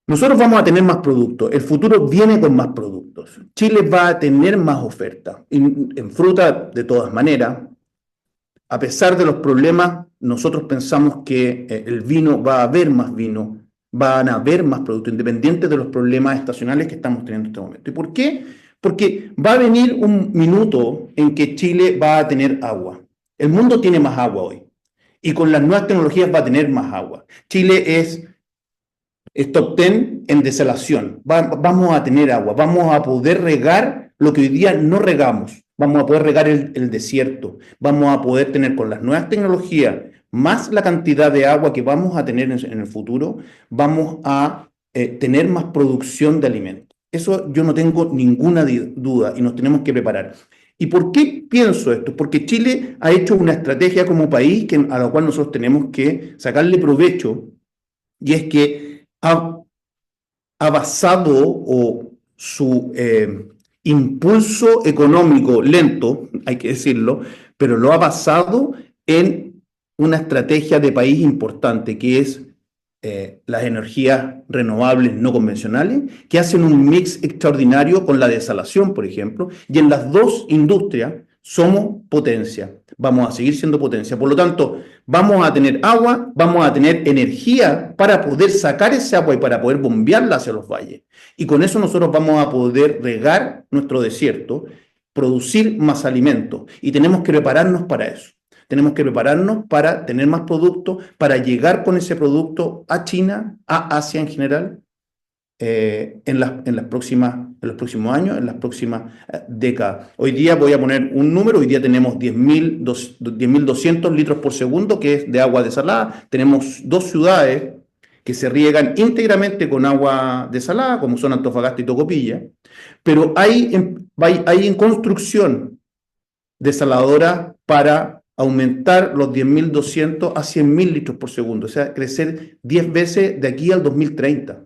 nosotros vamos a tener más productos, el futuro viene con más productos. Chile va a tener más oferta, en fruta de todas maneras. A pesar de los problemas, nosotros pensamos que el vino va a haber más vino, van a haber más productos, independientes de los problemas estacionales que estamos teniendo en este momento. ¿Y por qué? Porque va a venir un minuto en que Chile va a tener agua. El mundo tiene más agua hoy. Y con las nuevas tecnologías va a tener más agua. Chile es top 10 en desalación. Vamos a tener agua, vamos a poder regar lo que hoy día no regamos. Vamos a poder regar el desierto, vamos a poder tener con las nuevas tecnologías, más la cantidad de agua que vamos a tener en el futuro, vamos a tener más producción de alimentos. Eso yo no tengo ninguna duda y nos tenemos que preparar. ¿Y por qué pienso esto? Porque Chile ha hecho una estrategia como país a la cual nosotros tenemos que sacarle provecho y es que ha basado su impulso económico lento, hay que decirlo, pero lo ha basado en una estrategia de país importante, que es las energías renovables no convencionales, que hacen un mix extraordinario con la desalación, por ejemplo, y en las dos industrias somos potencia, vamos a seguir siendo potencia. Por lo tanto, vamos a tener agua, vamos a tener energía para poder sacar ese agua y para poder bombearla hacia los valles. Y con eso nosotros vamos a poder regar nuestro desierto, producir más alimentos. Y tenemos que prepararnos para eso. Tenemos que prepararnos para tener más productos, para llegar con ese producto a China, a Asia en general, en los próximos años, en las próximas décadas. Hoy día voy a poner un número, hoy día tenemos 10.200 litros por segundo, que es de agua desalada. Tenemos dos ciudades que se riegan íntegramente con agua desalada, como son Antofagasta y Tocopilla, pero hay en construcción desaladora para aumentar los 10.200 a 100.000 litros por segundo, o sea, crecer 10 veces de aquí al 2030.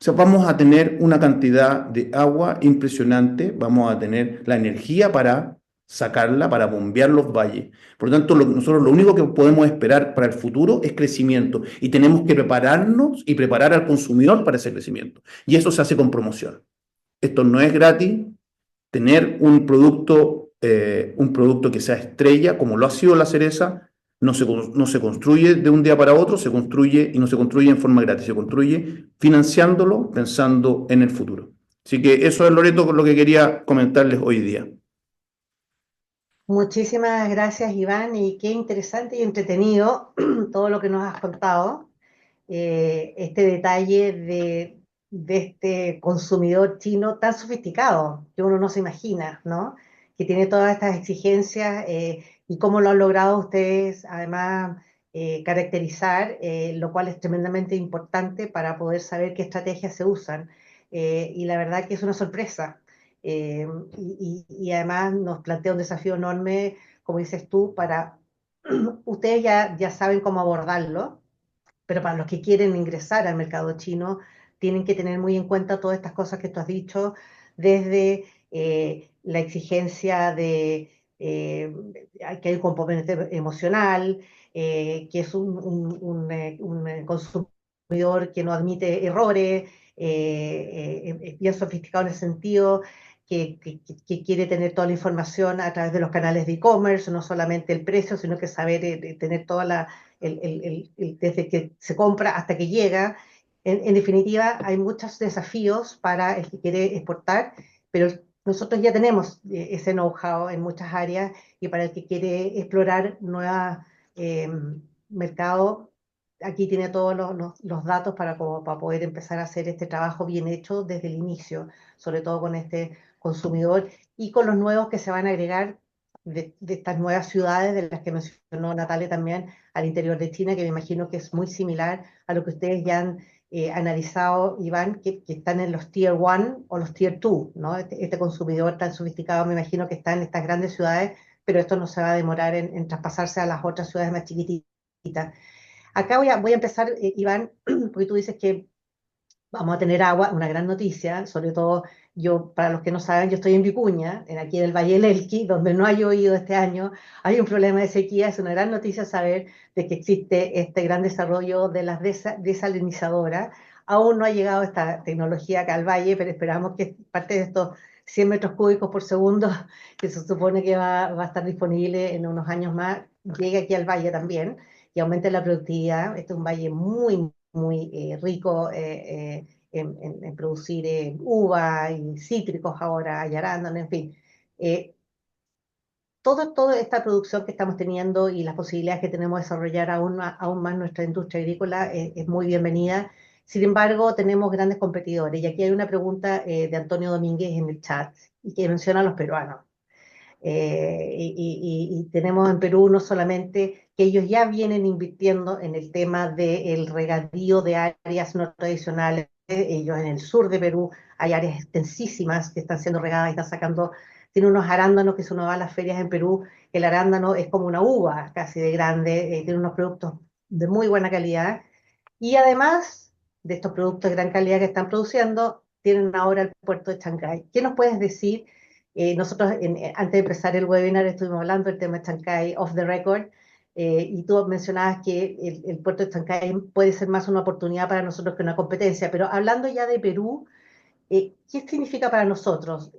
O sea, vamos a tener una cantidad de agua impresionante, vamos a tener la energía para sacarla, para bombear los valles. Por lo tanto, nosotros lo único que podemos esperar para el futuro es crecimiento y tenemos que prepararnos y preparar al consumidor para ese crecimiento. Y eso se hace con promoción. Esto no es gratis. Tener un producto que sea estrella, como lo ha sido la cereza, no se construye de un día para otro, se construye y no se construye en forma gratis, se construye financiándolo, pensando en el futuro. Así que eso es, Loreto, con lo que quería comentarles hoy día. Muchísimas gracias, Iván, y qué interesante y entretenido todo lo que nos has contado. Este detalle de este consumidor chino tan sofisticado que uno no se imagina, ¿no? Que tiene todas estas exigencias y cómo lo han logrado ustedes, además, caracterizar, lo cual es tremendamente importante para poder saber qué estrategias se usan. Y la verdad que es una sorpresa. Eh, y además nos plantea un desafío enorme, como dices tú, para ustedes ya saben cómo abordarlo, pero para los que quieren ingresar al mercado chino, tienen que tener muy en cuenta todas estas cosas que tú has dicho, desde la exigencia de que hay un componente emocional, que es un consumidor que no admite errores, es bien sofisticado en ese sentido, que quiere tener toda la información a través de los canales de e-commerce, no solamente el precio, sino que saber tener toda desde que se compra hasta que llega. En definitiva, hay muchos desafíos para el que quiere exportar, pero nosotros ya tenemos ese know-how en muchas áreas y para el que quiere explorar nuevos mercados, aquí tiene todos los datos para poder empezar a hacer este trabajo bien hecho desde el inicio, sobre todo con este consumidor y con los nuevos que se van a agregar de estas nuevas ciudades de las que mencionó Natalia también al interior de China, que me imagino que es muy similar a lo que ustedes ya han analizado, Iván, que están en los Tier 1 o los Tier 2, ¿no? Este consumidor tan sofisticado me imagino que está en estas grandes ciudades, pero esto no se va a demorar en traspasarse a las otras ciudades más chiquititas. Acá voy a empezar, Iván, porque tú dices que vamos a tener agua, una gran noticia, sobre todo yo, para los que no saben, yo estoy en Vicuña, aquí en el Valle del Elqui, donde no ha llovido este año, hay un problema de sequía, es una gran noticia saber de que existe este gran desarrollo de las desalinizadoras. Aún no ha llegado esta tecnología acá al valle, pero esperamos que parte de estos 100 metros cúbicos por segundo, que se supone que va a estar disponible en unos años más, llegue aquí al valle también y aumente la productividad. Este es un valle muy rico en producir uva y cítricos ahora, y arándanos, en fin. Eh, toda esta producción que estamos teniendo y las posibilidades que tenemos de desarrollar aún más nuestra industria agrícola es muy bienvenida. Sin embargo, tenemos grandes competidores. Y aquí hay una pregunta de Antonio Domínguez en el chat y que menciona a los peruanos. Y tenemos en Perú no solamente que ellos ya vienen invirtiendo en el tema del regadío de áreas no tradicionales. Ellos en el sur de Perú hay áreas extensísimas que están siendo regadas y están sacando, tiene unos arándanos que si uno va a las ferias en Perú, el arándano es como una uva casi de grande, tiene unos productos de muy buena calidad. Y además de estos productos de gran calidad que están produciendo, tienen ahora el puerto de Chancay. ¿Qué nos puedes decir? Nosotros, antes de empezar el webinar, estuvimos hablando del tema de Chancay off the record, y tú mencionabas que el puerto de Chancay puede ser más una oportunidad para nosotros que una competencia, pero hablando ya de Perú, ¿qué significa para nosotros?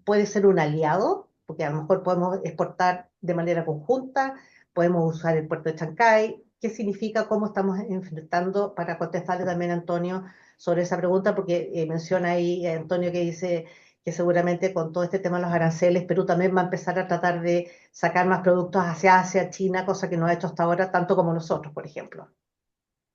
¿Puede ser un aliado? Porque a lo mejor podemos exportar de manera conjunta, podemos usar el puerto de Chancay. ¿Qué significa? ¿Cómo estamos enfrentando? Para contestarle también a Antonio sobre esa pregunta, porque menciona ahí Antonio que dice que seguramente con todo este tema de los aranceles, Perú también va a empezar a tratar de sacar más productos hacia Asia, China, cosa que no ha hecho hasta ahora, tanto como nosotros, por ejemplo.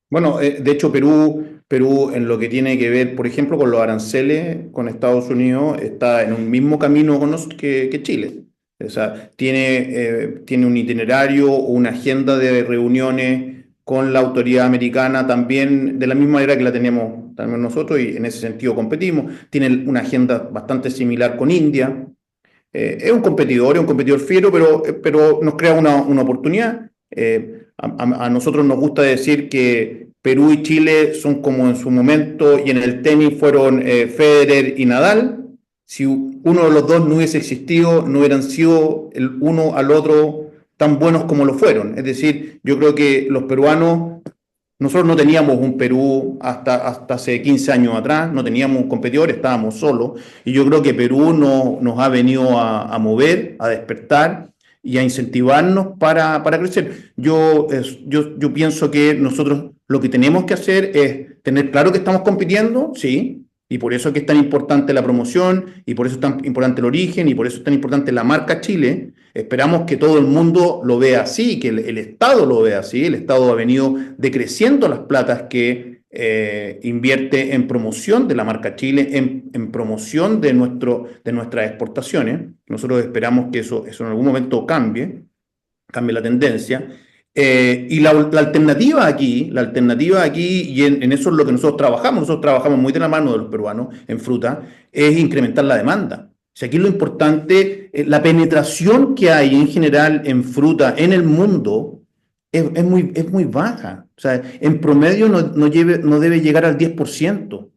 Bueno, de hecho, Perú en lo que tiene que ver, por ejemplo, con los aranceles con Estados Unidos, está en un mismo camino que Chile. O sea, tiene un itinerario o una agenda de reuniones con la autoridad americana también, de la misma manera que la tenemos también nosotros, y en ese sentido competimos. Tiene una agenda bastante similar con India. Es un competidor fiero, pero nos crea una oportunidad. A nosotros nos gusta decir que Perú y Chile son como en su momento y en el tenis fueron Federer y Nadal. Si uno de los dos no hubiese existido, no hubieran sido el uno al otro tan buenos como lo fueron. Es decir, yo creo que los peruanos, nosotros no teníamos un Perú hasta hace 15 años atrás, no teníamos un competidor, estábamos solos. Y yo creo que Perú nos ha venido a mover, a despertar y a incentivarnos para crecer. Yo pienso que nosotros lo que tenemos que hacer es tener claro que estamos compitiendo, sí, y por eso es que es tan importante la promoción, y por eso es tan importante el origen, y por eso es tan importante la marca Chile. Esperamos que todo el mundo lo vea así, que el Estado lo vea así. El Estado ha venido decreciendo las platas que invierte en promoción de la marca Chile, en promoción de nuestras exportaciones. Nosotros esperamos que eso en algún momento cambie la tendencia. Y la alternativa aquí, y en eso es lo que nosotros trabajamos muy de la mano de los peruanos en fruta, es incrementar la demanda. O sea, aquí lo importante, la penetración que hay en general en fruta en el mundo es muy baja. O sea, en promedio no debe llegar al 10%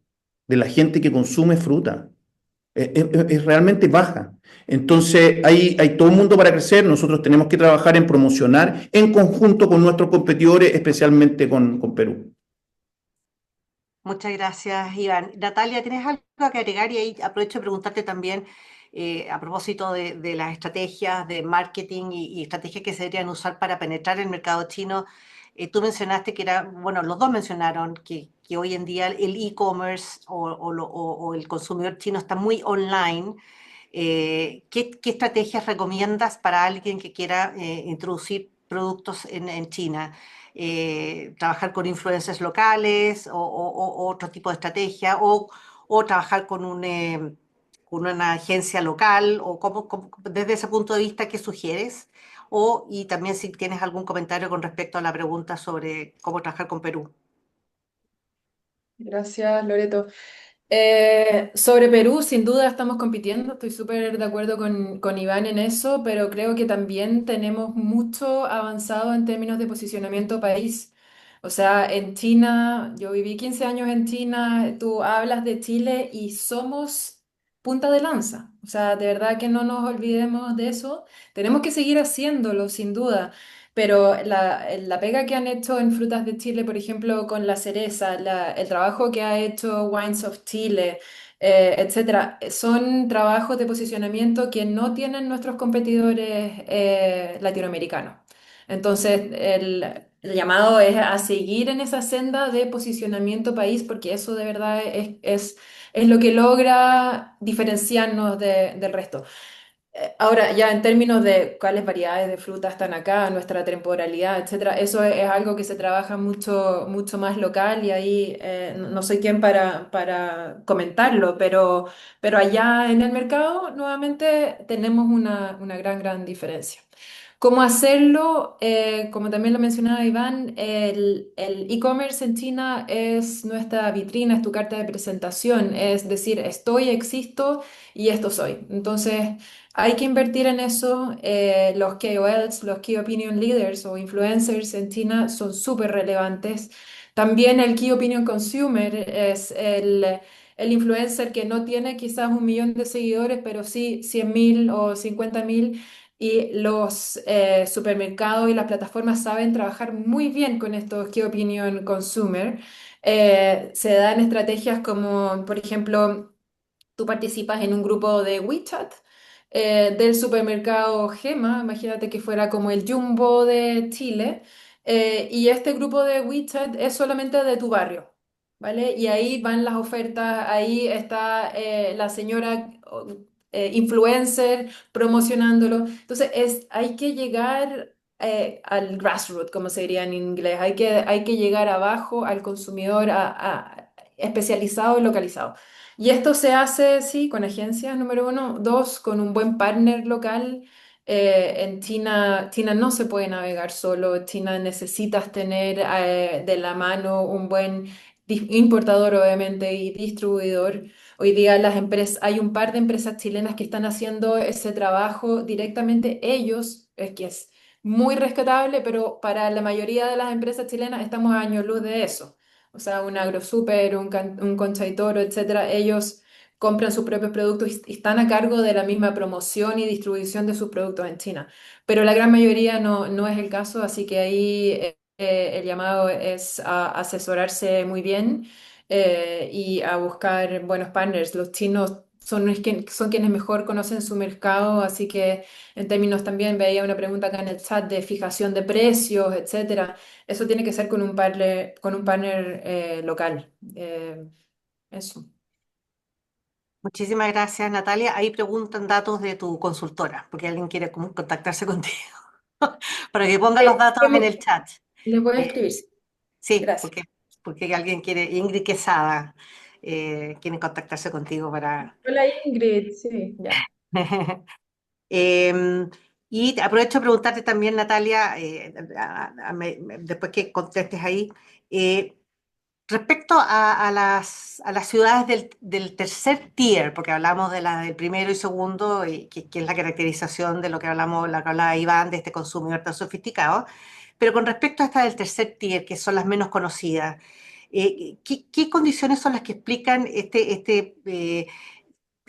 de la gente que consume fruta. Es realmente baja. Entonces, hay todo un mundo para crecer. Nosotros tenemos que trabajar en promocionar en conjunto con nuestros competidores, especialmente con Perú. Muchas gracias, Iván. Natalia, ¿tienes algo que agregar? Y ahí aprovecho de preguntarte también a propósito de las estrategias de marketing y estrategias que se deberían usar para penetrar el mercado chino. Tú mencionaste que era, bueno, los dos mencionaron que hoy en día el e-commerce o el consumidor chino está muy online. ¿Qué estrategias recomiendas para alguien que quiera introducir productos en China? ¿Trabajar con influencers locales o otro tipo de estrategia? ¿O trabajar con una agencia local? ¿O desde ese punto de vista, qué sugieres? Y también si tienes algún comentario con respecto a la pregunta sobre cómo trabajar con Perú. Gracias, Loreto. Sobre Perú, sin duda estamos compitiendo, estoy súper de acuerdo con Iván en eso, pero creo que también tenemos mucho avanzado en términos de posicionamiento país. O sea, en China, yo viví 15 años en China, tú hablas de Chile y somos punta de lanza. O sea, de verdad que no nos olvidemos de eso. Tenemos que seguir haciéndolo, sin duda. Pero la pega que han hecho en Frutas de Chile, por ejemplo, con la cereza, el trabajo que ha hecho Wines of Chile, etcétera, son trabajos de posicionamiento que no tienen nuestros competidores latinoamericanos. Entonces, el llamado es a seguir en esa senda de posicionamiento país, porque eso de verdad es lo que logra diferenciarnos del resto. Ahora, ya en términos de cuáles variedades de fruta están acá, nuestra temporalidad, etcétera, eso es algo que se trabaja mucho, mucho más local y ahí no soy quien para comentarlo, pero allá en el mercado nuevamente tenemos una gran diferencia. ¿Cómo hacerlo? Como también lo mencionaba Iván, el e-commerce en China es nuestra vitrina, es tu carta de presentación, es decir, estoy, existo y esto soy. Entonces, hay que invertir en eso. Los KOLs, los Key Opinion Leaders o influencers en China son súper relevantes. También el Key Opinion Consumer es el influencer que no tiene quizás 1 millón de seguidores, pero sí 100.000 o 50.000. Y los supermercados y las plataformas saben trabajar muy bien con estos Key Opinion Consumer. Se dan estrategias como, por ejemplo, tú participas en un grupo de WeChat del supermercado Gema, imagínate que fuera como el Jumbo de Chile, y este grupo de WeChat es solamente de tu barrio, ¿vale? Y ahí van las ofertas, ahí está la señora influencer promocionándolo. Entonces, hay que llegar al grassroots, como se diría en inglés, hay que llegar abajo al consumidor especializado y localizado. Y esto se hace, sí, con agencias, número uno. Dos, con un buen partner local. En China no se puede navegar solo. China necesitas tener de la mano un buen importador, obviamente, y distribuidor. Hoy día hay un par de empresas chilenas que están haciendo ese trabajo directamente ellos, es que es muy rescatable, pero para la mayoría de las empresas chilenas estamos a años luz de eso. O sea, un AgroSuper, un Concha y Toro, etcétera, ellos compran sus propios productos y están a cargo de la misma promoción y distribución de sus productos en China. Pero la gran mayoría no es el caso, así que ahí el llamado es a asesorarse muy bien y a buscar buenos partners. Los chinos son quienes mejor conocen su mercado, así que en términos también veía una pregunta acá en el chat de fijación de precios, etcétera. Eso tiene que ser con un partner local. Eso. Muchísimas gracias, Natalia. Ahí preguntan datos de tu consultora, porque alguien quiere contactarse contigo, para que ponga los datos en el chat. Les voy a Eh, escribir. Sí. sí, Gracias. porque alguien quiere, Ingrid Quesada, quiere contactarse contigo para... Hola Ingrid, sí, ya. Em, y aprovecho de preguntarte también, Natalia, después que contestes ahí, eh, respecto a las ciudades del tercer tier, porque hablamos de la del primero y segundo, y que es la caracterización de lo que hablamos, la que hablaba Iván, de este consumidor tan sofisticado, pero con respecto a esta del tercer tier, que son las menos conocidas, ¿qué condiciones son las que explican este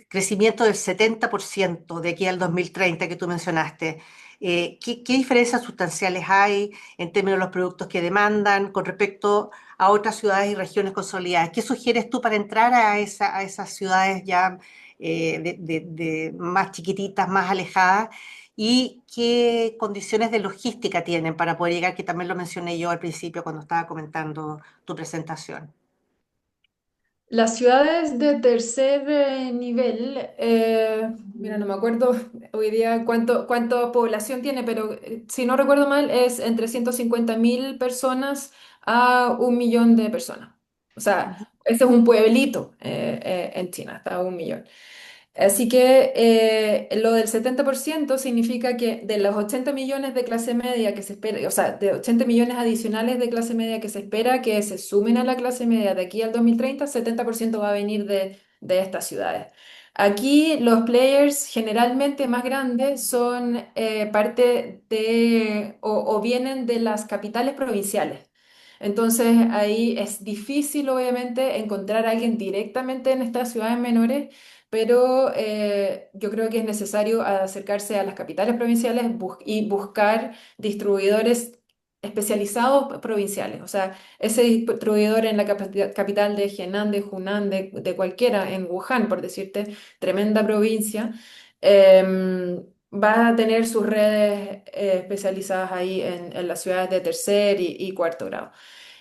crecimiento del 70% de aquí al 2030 que tú mencionaste? ¿Qué diferencias sustanciales hay en términos de los productos que demandan con respecto a otras ciudades y regiones consolidadas? ¿Qué sugieres tú para entrar a esas ciudades ya más chiquititas, más alejadas? ¿Y qué condiciones de logística tienen para poder llegar? Que también lo mencioné yo al principio cuando estaba comentando tu presentación. Las ciudades de tercer nivel, mira, no me acuerdo hoy día cuánta población tiene, pero si no recuerdo mal, es entre 150.000 personas a 1 millón de personas. O sea, este es un pueblito en China, hasta 1 millón. Así que lo del 70% significa que de los 80 millones de clase media que se espera, o sea, de 80 millones adicionales de clase media que se espera que se sumen a la clase media de aquí al 2030, 70% va a venir de estas ciudades. Aquí los players generalmente más grandes son parte de o vienen de las capitales provinciales. Entonces ahí es difícil obviamente encontrar a alguien directamente en estas ciudades menores, pero yo creo que es necesario acercarse a las capitales provinciales y buscar distribuidores especializados provinciales. O sea, ese distribuidor en la capital de Henan, de Hunan, de cualquiera, en Wuhan, por decirte, tremenda provincia, va a tener sus redes especializadas ahí en las ciudades de tercer y cuarto grado.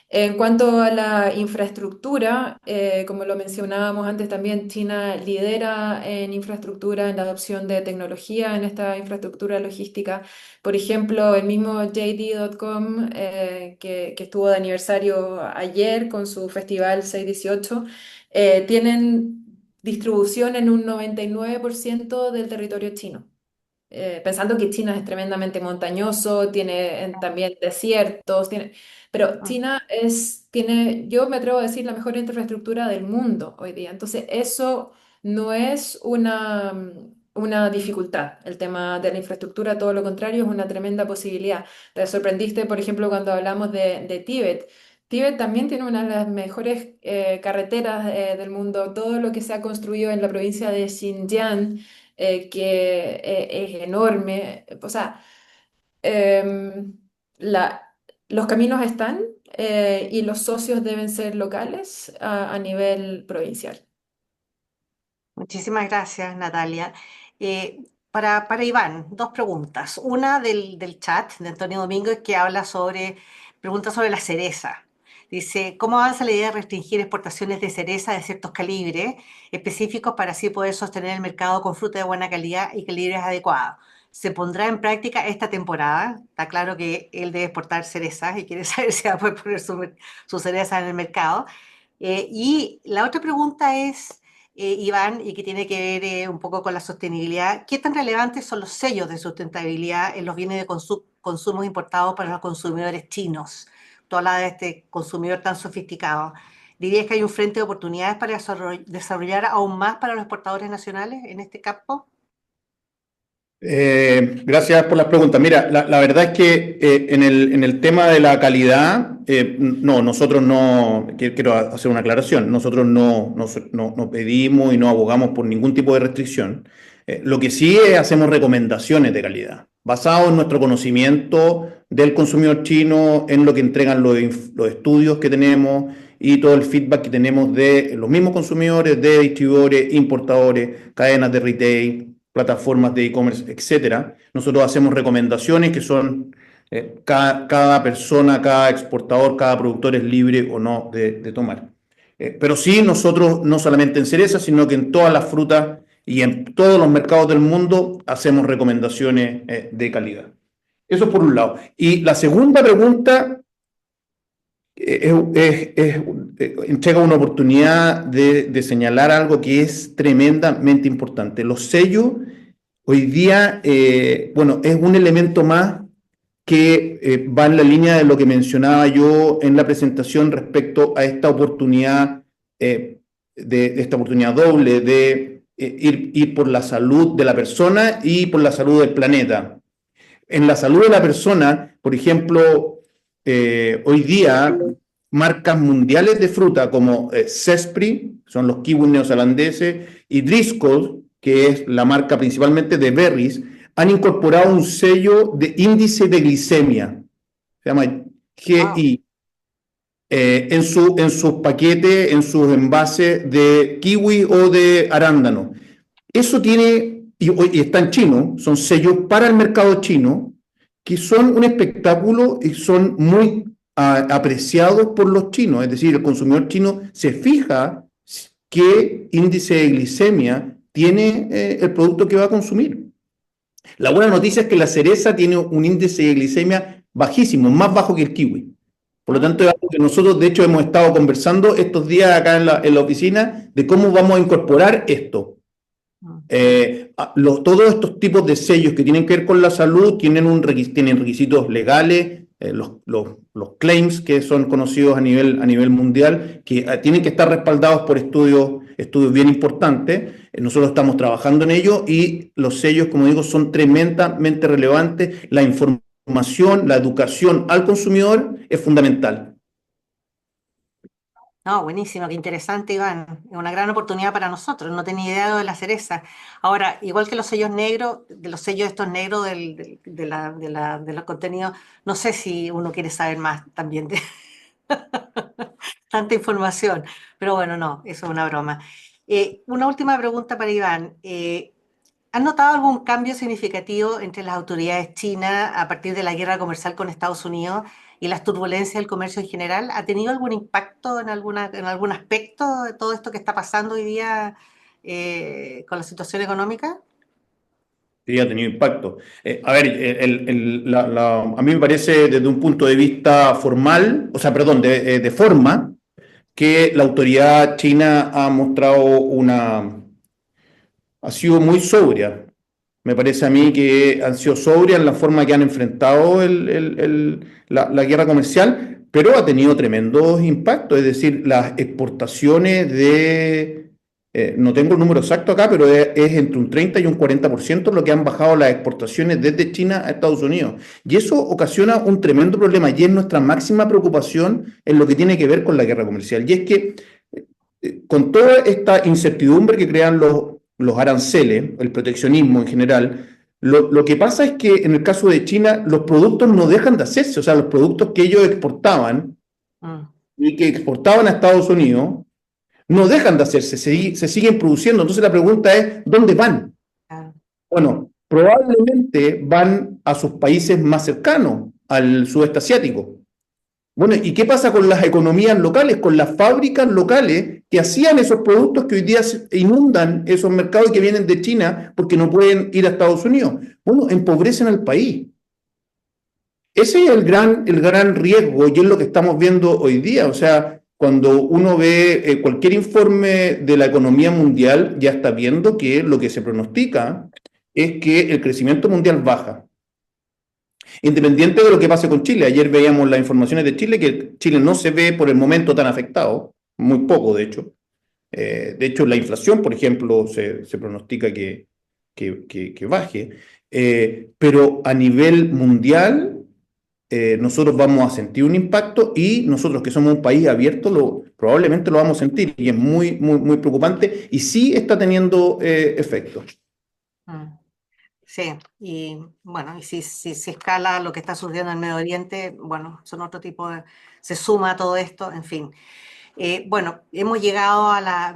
En cuanto a la infraestructura, como lo mencionábamos antes también, China lidera en infraestructura, en la adopción de tecnología en esta infraestructura logística. Por ejemplo, el mismo JD.com, que estuvo de aniversario ayer con su festival 618, tienen distribución en un 99% del territorio chino. Pensando que China es tremendamente montañoso, tiene también desiertos, pero China tiene, yo me atrevo a decir, la mejor infraestructura del mundo hoy día. Entonces, eso no es una dificultad. El tema de la infraestructura, todo lo contrario, es una tremenda posibilidad. Te sorprendiste, por ejemplo, cuando hablamos de Tíbet. Tíbet también tiene una de las mejores carreteras del mundo. Todo lo que se ha construido en la provincia de Xinjiang, que es enorme. O sea, em, los caminos están y los socios deben ser locales a nivel provincial. Muchísimas gracias, Natalia. Para Iván, dos preguntas. Una del chat de Antonio Domínguez que habla pregunta sobre la cereza. Dice, ¿cómo avanza la idea de restringir exportaciones de cereza de ciertos calibres específicos para así poder sostener el mercado con fruta de buena calidad y calibres adecuados? ¿Se pondrá en práctica esta temporada? Está claro que él debe exportar cerezas y quiere saber si va a poder poner su cereza en el mercado. Y la otra pregunta es, Iván, y que tiene que ver un poco con la sostenibilidad, ¿qué tan relevantes son los sellos de sustentabilidad en los bienes de consumo importados para los consumidores chinos? Tú hablabas de este consumidor tan sofisticado. ¿Dirías que hay un frente de oportunidades para desarrollar aún más para los exportadores nacionales en este campo? Gracias por las preguntas. Mira, la verdad es que en el tema de la calidad, no, nosotros no, quiero hacer una aclaración, nosotros no pedimos y no abogamos por ningún tipo de restricción. Lo que sí es hacemos recomendaciones de calidad, basado en nuestro conocimiento del consumidor chino, en lo que entregan los estudios que tenemos y todo el feedback que tenemos de los mismos consumidores, de distribuidores, importadores, cadenas de retail, plataformas de e-commerce, etcétera. Nosotros hacemos recomendaciones que son cada persona, cada exportador, cada productor es libre o no de tomar. Pero sí, nosotros no solamente en cereza, sino que en todas las frutas y en todos los mercados del mundo hacemos recomendaciones de calidad. Eso por un lado. Y la segunda pregunta entrega una oportunidad de señalar algo que es tremendamente importante. Los sellos hoy día, bueno, es un elemento más que va en la línea de lo que mencionaba yo en la presentación respecto a esta oportunidad, de esta oportunidad doble de ir por la salud de la persona y por la salud del planeta. En la salud de la persona, por ejemplo, hoy día marcas mundiales de fruta como Zespri, son los kiwis neozelandeses, y Driscoll, que es la marca principalmente de berries, han incorporado un sello de índice de glicemia, se llama Wow. GI, en sus paquetes, en sus envases de kiwi o de arándano. Eso tiene, y está en chino, son sellos para el mercado chino, que son un espectáculo y son muy apreciados por los chinos. Es decir, el consumidor chino se fija qué índice de glicemia tiene el producto que va a consumir. La buena noticia es que la cereza tiene un índice de glicemia bajísimo, más bajo que el kiwi. Por lo tanto, es algo que nosotros, de hecho, hemos estado conversando estos días acá en la oficina de cómo vamos a incorporar esto. Todos estos tipos de sellos que tienen que ver con la salud tienen requisitos legales, los claims que son conocidos a nivel mundial, que tienen que estar respaldados por estudios bien importantes. Nosotros estamos trabajando en ello y los sellos, como digo, son tremendamente relevantes. La información, la educación al consumidor es fundamental. No, buenísimo, qué interesante, Iván. Es una gran oportunidad para nosotros. No tenía idea de lo de la cereza. Ahora, igual que los sellos negros, de los sellos estos negros de los contenidos, no sé si uno quiere saber más también de tanta información. Pero bueno, no, eso es una broma. Una última pregunta para Iván. ¿Has notado algún cambio significativo entre las autoridades chinas a partir de la guerra comercial con Estados Unidos y las turbulencias del comercio en general? ¿Ha tenido algún impacto en algún aspecto de todo esto que está pasando hoy día con la situación económica? Sí, ha tenido impacto. A ver, a mí me parece desde un punto de vista formal, o sea, perdón, de forma, que la autoridad china ha mostrado ha sido muy sobria. Me parece a mí que han sido sobrias en la forma que han enfrentado la guerra comercial, pero ha tenido tremendos impactos. Es decir, las exportaciones no tengo el número exacto acá, pero es entre un 30 y un 40% lo que han bajado las exportaciones desde China a Estados Unidos. Y eso ocasiona un tremendo problema y es nuestra máxima preocupación en lo que tiene que ver con la guerra comercial. Y es que con toda esta incertidumbre que crean los aranceles, el proteccionismo en general, lo que pasa es que en el caso de China los productos no dejan de hacerse, o sea, los productos que ellos exportaban Mm, y que exportaban a Estados Unidos no dejan de hacerse, se siguen produciendo. Entonces la pregunta es, ¿dónde van? claro. Bueno, probablemente van a sus países más cercanos, al sudeste asiático. Bueno, ¿y qué pasa con las economías locales, con las fábricas locales que hacían esos productos que hoy día inundan esos mercados y que vienen de China porque no pueden ir a Estados Unidos? Bueno, empobrecen al país. Ese es el gran riesgo y es lo que estamos viendo hoy día. O sea, cuando uno ve cualquier informe de la economía mundial, ya está viendo que lo que se pronostica es que el crecimiento mundial baja. Independiente de lo que pase con Chile. Ayer veíamos las informaciones de Chile, que Chile no se ve por el momento tan afectado, muy poco de hecho. De hecho, la inflación, por ejemplo, se pronostica que baje. Pero a nivel mundial nosotros vamos a sentir un impacto y nosotros que somos un país abierto probablemente lo vamos a sentir y es muy, muy, muy preocupante y sí está teniendo efectos. Mm. Sí, y bueno, y si escala lo que está sucediendo en el Medio Oriente, bueno, son otro tipo de, se suma a todo esto, en fin. Bueno, hemos llegado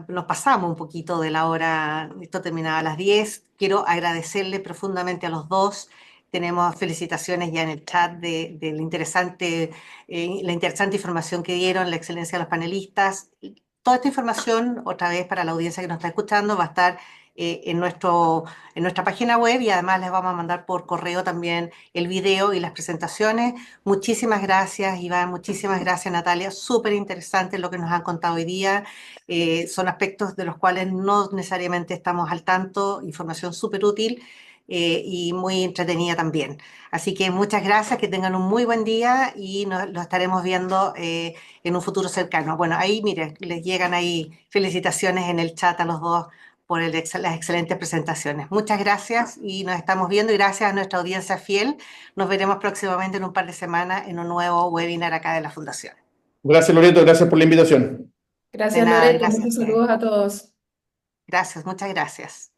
nos pasamos un poquito de la hora, esto terminaba a las 10. Quiero agradecerle profundamente a los dos. Tenemos felicitaciones ya en el chat de la interesante información que dieron, la excelencia de los panelistas. Toda esta información, otra vez para la audiencia que nos está escuchando, va a estar en nuestra página web y además les vamos a mandar por correo también el video y las presentaciones. Muchísimas gracias, Iván, muchísimas gracias, Natalia. Súper interesante lo que nos han contado hoy día. Son aspectos de los cuales no necesariamente estamos al tanto, información súper útil y muy entretenida también. Así que muchas gracias, que tengan un muy buen día y lo estaremos viendo en un futuro cercano. Bueno, ahí, mire, les llegan ahí felicitaciones en el chat a los dos por las excelentes presentaciones. Muchas gracias y nos estamos viendo y gracias a nuestra audiencia fiel. Nos veremos próximamente en un par de semanas en un nuevo webinar acá de la Fundación. Gracias, Loreto, gracias por la invitación. De Gracias, nada, Loreto. gracias a Muchos ustedes. saludos a todos. Gracias, muchas gracias.